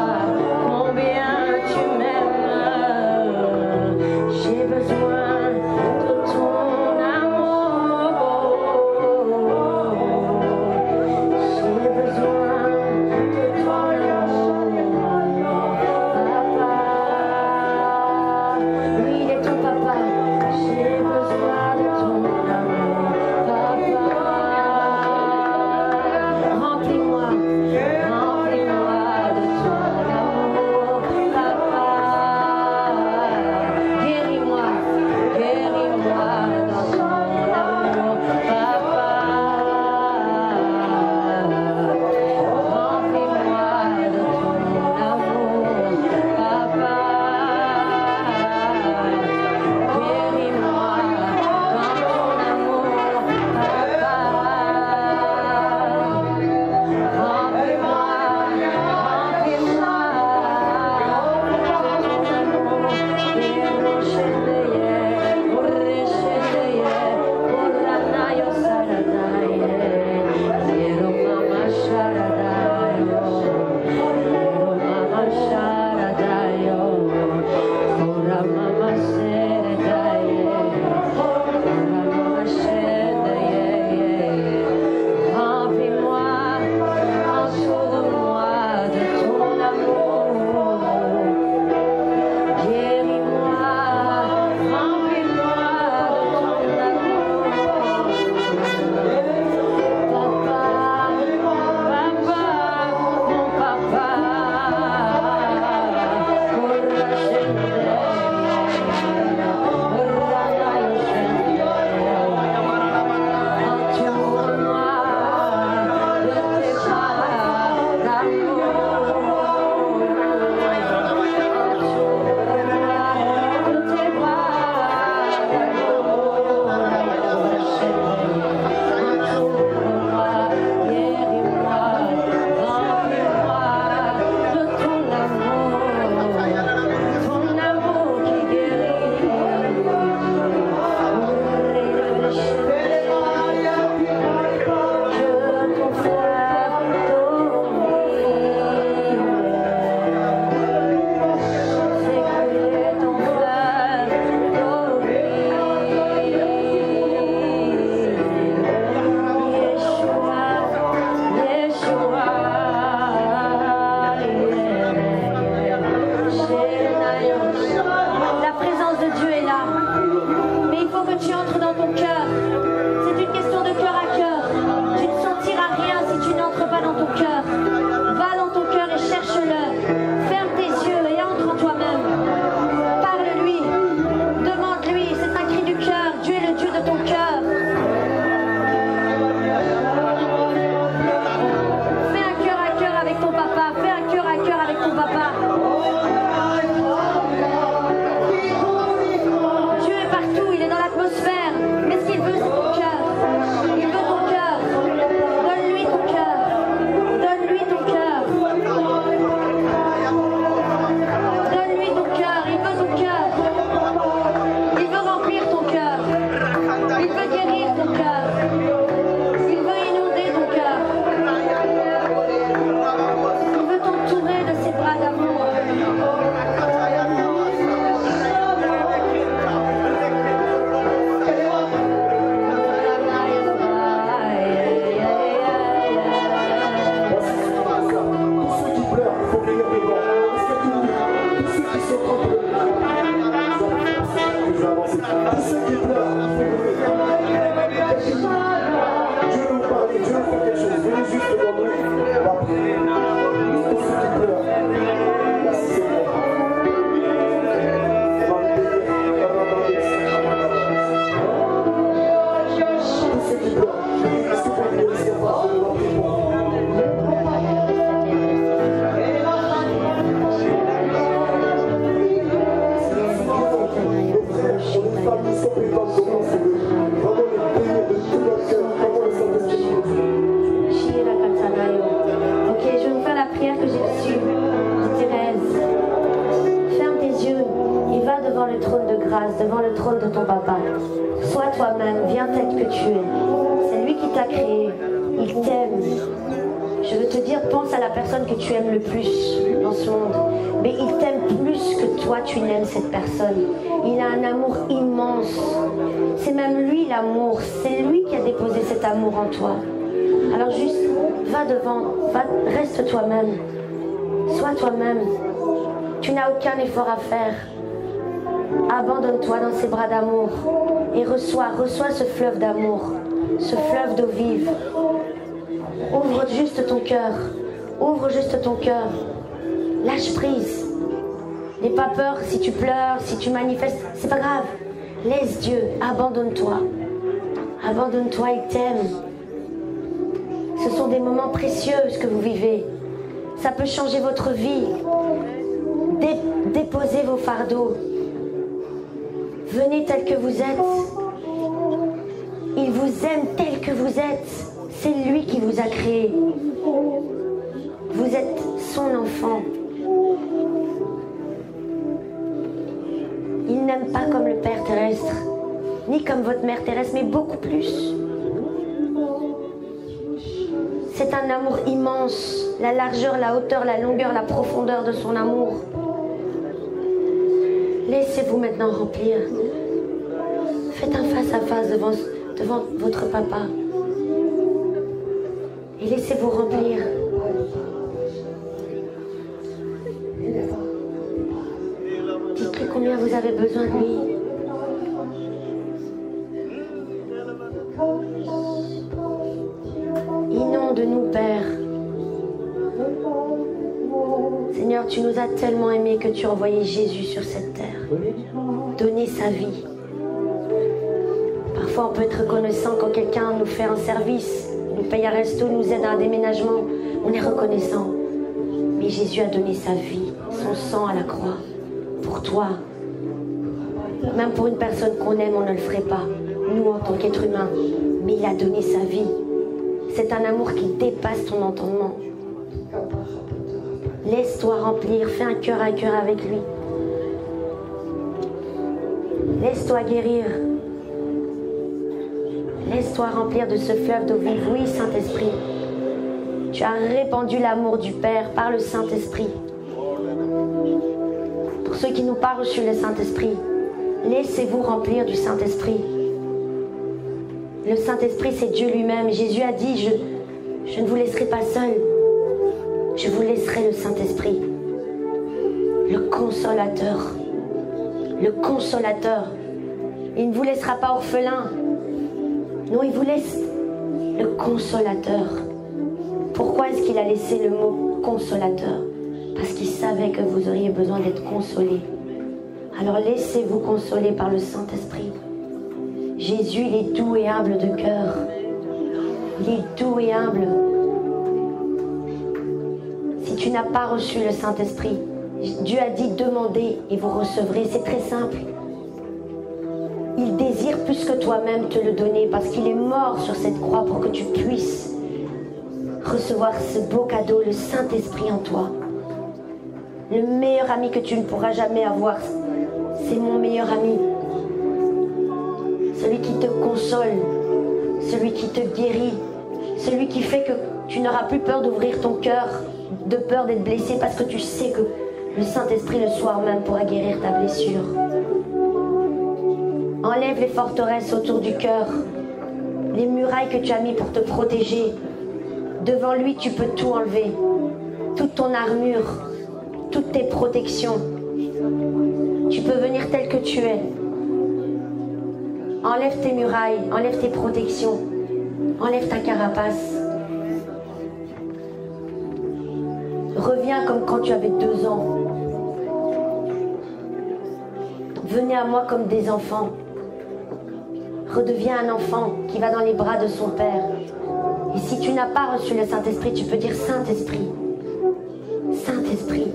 combien tu m'aimes. J'ai besoin de ton amour. Dieu fait quelque chose. Venez juste devant nous. On va prier. Tous ceux qui pleurent. Merci Seigneur. Tous ceux qui pleurent. Est-ce que vous pouvez dire ce qu'il y a pas? On va prier pour vous. Ok, je vais vous faire la prière que j'ai reçue de Thérèse. Ferme tes yeux et va devant le trône de grâce, devant le trône de ton papa. Sois toi-même, viens tel que tu es. C'est lui qui t'a créé, il t'aime. Je veux te dire, pense à la personne que tu aimes le plus dans ce monde. Mais il t'aime plus que toi, tu n'aimes cette personne. Il a un amour immense. C'est même lui l'amour. C'est lui qui a déposé cet amour en toi. Alors juste, va devant, reste toi-même. Sois toi-même. Tu n'as aucun effort à faire. Abandonne-toi dans ses bras d'amour. Et reçois ce fleuve d'amour. Ce fleuve d'eau vive. Ouvre juste ton cœur. Ouvre juste ton cœur. Lâche prise. N'aie pas peur si tu pleures, si tu manifestes. C'est pas grave. Laisse Dieu. Abandonne-toi. Abandonne-toi, il t'aime. Ce sont des moments précieux ce que vous vivez. Ça peut changer votre vie. Déposez vos fardeaux. Venez tel que vous êtes. Il vous aime tel que vous êtes. C'est lui qui vous a créé. Vous êtes son enfant. Il n'aime pas comme le Père terrestre, ni comme votre mère terrestre, mais beaucoup plus. C'est un amour immense, la largeur, la hauteur, la longueur, la profondeur de son amour. Laissez-vous maintenant remplir. Faites un face-à-face devant votre papa. Et laissez-vous remplir. Dites-lui combien vous avez besoin de lui. Inonde-nous, Père. Seigneur, tu nous as tellement aimés que tu as envoyé Jésus sur cette terre. Donner sa vie. Parfois, on peut être reconnaissant quand quelqu'un nous fait un service, nous paye un resto, nous aide à un déménagement. On est reconnaissant. Mais Jésus a donné sa vie, son sang à la croix. Pour toi. Même pour une personne qu'on aime, on ne le ferait pas. Nous, en tant qu'être humain. Mais il a donné sa vie. C'est un amour qui dépasse ton entendement. Laisse-toi remplir. Fais un cœur à cœur avec lui. Laisse-toi guérir. Laisse-toi remplir de ce fleuve d'eau vive. Oui, Saint-Esprit. Tu as répandu l'amour du Père par le Saint-Esprit. Pour ceux qui n'ont pas reçu le Saint-Esprit, laissez-vous remplir du Saint-Esprit. Le Saint-Esprit, c'est Dieu lui-même. Jésus a dit, je ne vous laisserai pas seul. Je vous laisserai le Saint-Esprit. Le consolateur. Le consolateur. Il ne vous laissera pas orphelin. Non, il vous laisse le consolateur. Pourquoi est-ce qu'il a laissé le mot consolateur? Parce qu'il savait que vous auriez besoin d'être consolés. Alors laissez-vous consoler par le Saint-Esprit. Jésus, il est doux et humble de cœur. Il est doux et humble. Si tu n'as pas reçu le Saint-Esprit, Dieu a dit demandez et vous recevrez. C'est très simple. Il désire plus que toi-même te le donner parce qu'il est mort sur cette croix pour que tu puisses recevoir ce beau cadeau, le Saint-Esprit en toi. Le meilleur ami que tu ne pourras jamais avoir, c'est mon meilleur ami. Celui qui te console, celui qui te guérit, celui qui fait que tu n'auras plus peur d'ouvrir ton cœur, de peur d'être blessé parce que tu sais que le Saint-Esprit le soir même pourra guérir ta blessure. Enlève les forteresses autour du cœur, les murailles que tu as mis pour te protéger. Devant lui, tu peux tout enlever, toute ton armure, toutes tes protections. Tu peux venir tel que tu es. Enlève tes murailles, enlève tes protections. Enlève ta carapace. Reviens comme quand tu avais 2 ans. Venez à moi comme des enfants. Redeviens un enfant qui va dans les bras de son Père. Et si tu n'as pas reçu le Saint-Esprit, tu peux dire Saint-Esprit. Saint-Esprit,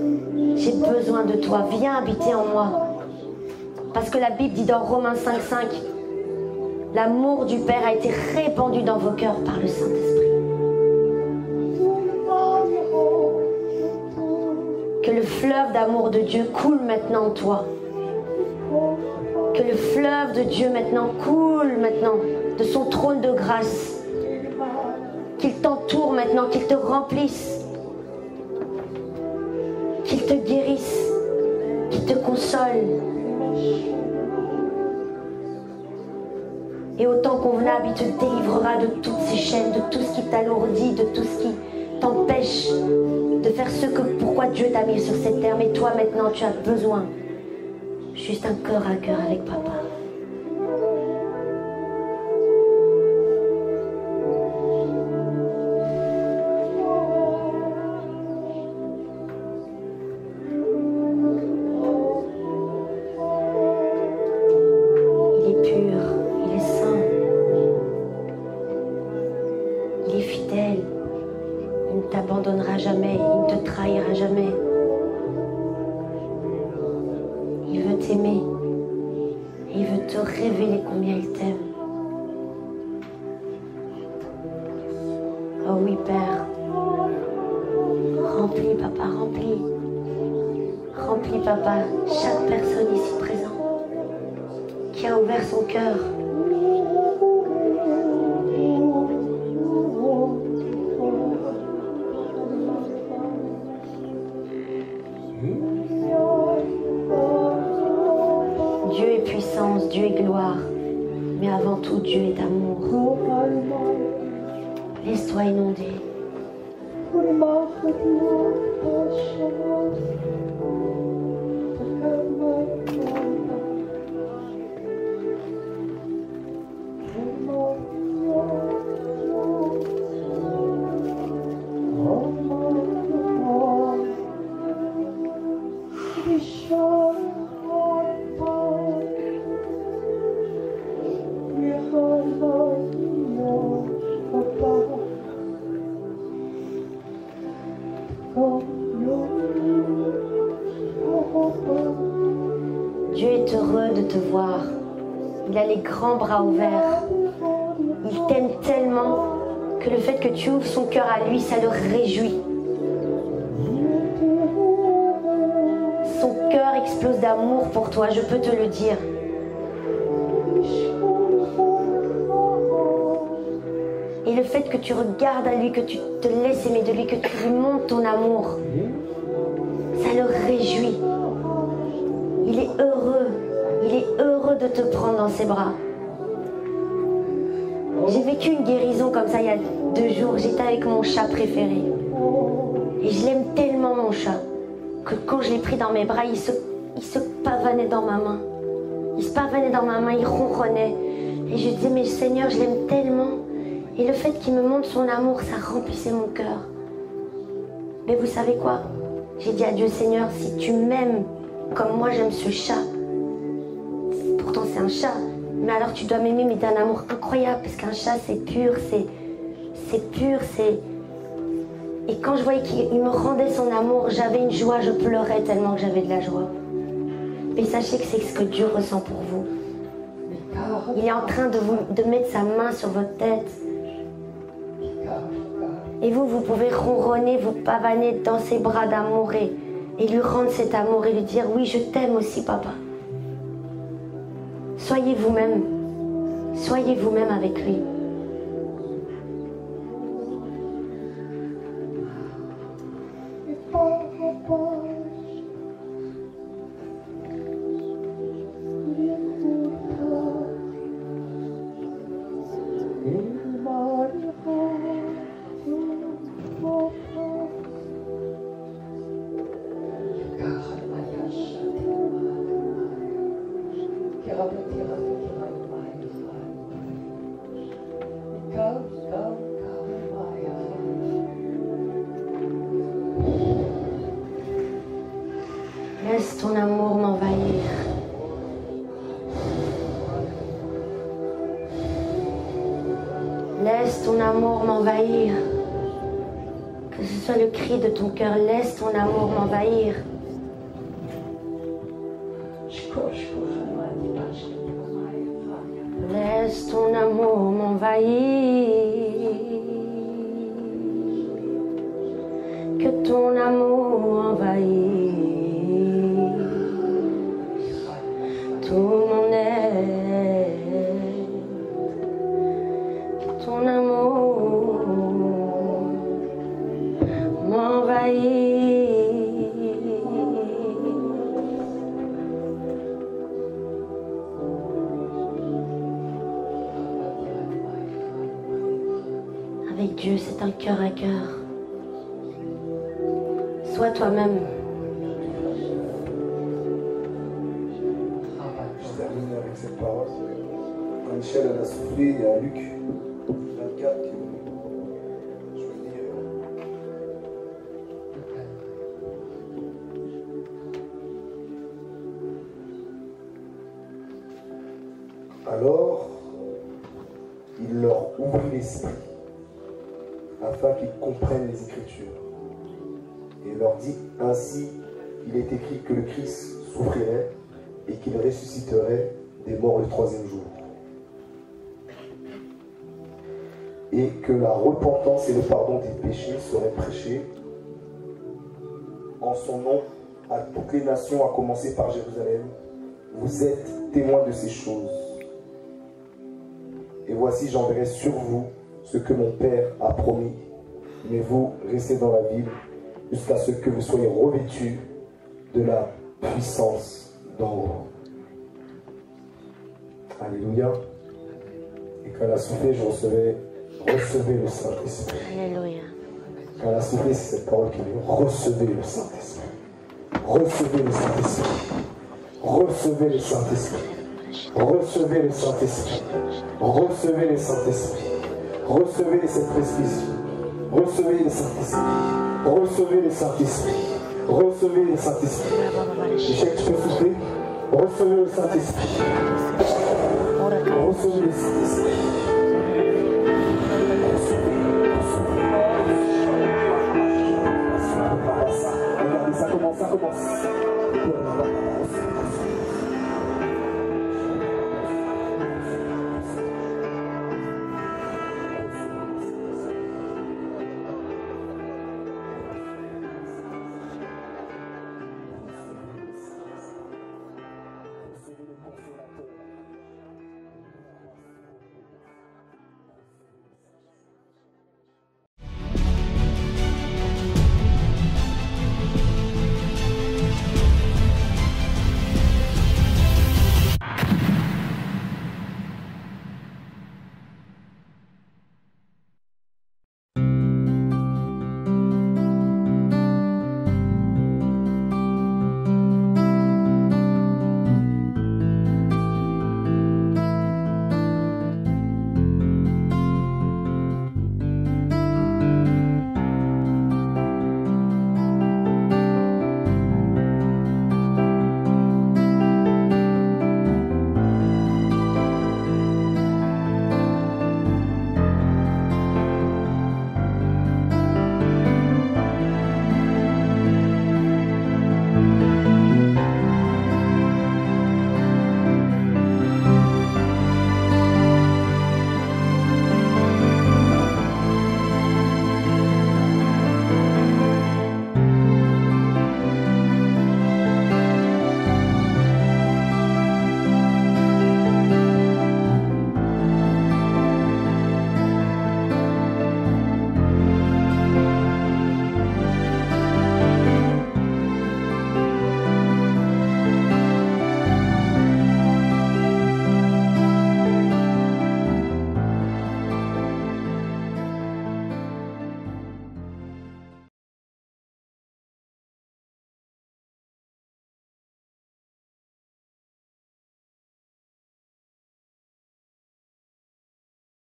j'ai besoin de toi. Viens habiter en moi. Parce que la Bible dit dans Romains 5,5, l'amour du Père a été répandu dans vos cœurs par le Saint-Esprit. Que le fleuve d'amour de Dieu coule maintenant en toi. Que le fleuve de Dieu maintenant coule maintenant de son trône de grâce. Qu'il t'entoure maintenant, qu'il te remplisse. Qu'il te guérisse, qu'il te console. Et autant convenable, il te délivrera de toutes ces chaînes, de tout ce qui t'alourdit, de tout ce qui t'empêche de faire ce que pourquoi Dieu t'a mis sur cette terre. Mais toi maintenant, tu as besoin juste un cœur à cœur avec papa. Il est pur, il est saint, il est fidèle, il ne t'abandonnera jamais, il ne te trahira jamais. Il veut t'aimer et il veut te révéler combien il t'aime. Oh oui, Père, remplis, papa, remplis. Remplis, papa, chaque personne ici présente qui a ouvert son cœur. Dieu est puissance, Dieu est gloire, mais avant tout, Dieu est amour. Laisse-toi inonder. Dieu est heureux de te voir. Il a les grands bras ouverts. Il t'aime tellement que le fait que tu ouvres son cœur à lui, ça le réjouit. Son cœur explose d'amour pour toi, je peux te le dire. Et le fait que tu regardes à lui, que tu te laisses aimer de lui, que tu lui montres ton amour, ça le réjouit. Il est heureux de te prendre dans ses bras. J'ai vécu une guérison comme ça il y a 2 jours. J'étais avec mon chat préféré. Et je l'aime tellement, mon chat, que quand je l'ai pris dans mes bras, il se pavanait dans ma main. Il se pavanait dans ma main, il ronronnait. Et je disais, mais Seigneur, je l'aime tellement. Et le fait qu'il me montre son amour, ça remplissait mon cœur. Mais vous savez quoi? J'ai dit à Dieu, Seigneur, si tu m'aimes comme moi j'aime ce chat, pourtant c'est un chat, mais alors tu dois m'aimer, mais d'un amour incroyable, parce qu'un chat c'est pur, c'est pur, c'est... Et quand je voyais qu'il me rendait son amour, j'avais une joie, je pleurais tellement que j'avais de la joie. Mais sachez que c'est ce que Dieu ressent pour vous. Il est en train de mettre sa main sur votre tête. Et vous pouvez ronronner, vous pavaner dans ses bras d'amour et lui rendre cet amour et lui dire, oui, je t'aime aussi, papa. Soyez vous-même avec lui. Laisse ton amour m'envahir. Laisse ton amour m'envahir. Que ce soit le cri de ton cœur, laisse ton amour m'envahir. Laisse ton amour m'envahir. Que ton amour envahisse tout mon être. Que ton amour m'envahisse. Avec Dieu, c'est un cœur à cœur. Sois toi-même. Je termine avec cette parole. Quand Michel a soufflé, il y a Luc 24 qui je veux dire. Alors, il leur ouvrit l'esprit afin qu'ils comprennent les Écritures. Et leur dit, ainsi, il est écrit que le Christ souffrirait et qu'il ressusciterait des morts le troisième jour. Et que la repentance et le pardon des péchés seraient prêchés en son nom à toutes les nations, à commencer par Jérusalem. Vous êtes témoins de ces choses. Et voici, j'enverrai sur vous ce que mon Père a promis. Mais vous, restez dans la ville jusqu'à ce que vous soyez revêtus de la puissance d'en haut. Alléluia. Et quand elle a soufflé, je recevais le Saint-Esprit. Alléluia. Quand elle a soufflé, c'est cette parole qui dit recevez le Saint-Esprit. Recevez le Saint-Esprit. Recevez le Saint-Esprit. Recevez le Saint-Esprit. Recevez le Saint-Esprit. Recevez le Saint-Esprit. Recevez le Saint-Esprit. Recevez le Saint-Esprit. Recevez le Saint-Esprit. Michel, tu peux souffler? Recevez le Saint-Esprit. Recevez le Saint-Esprit.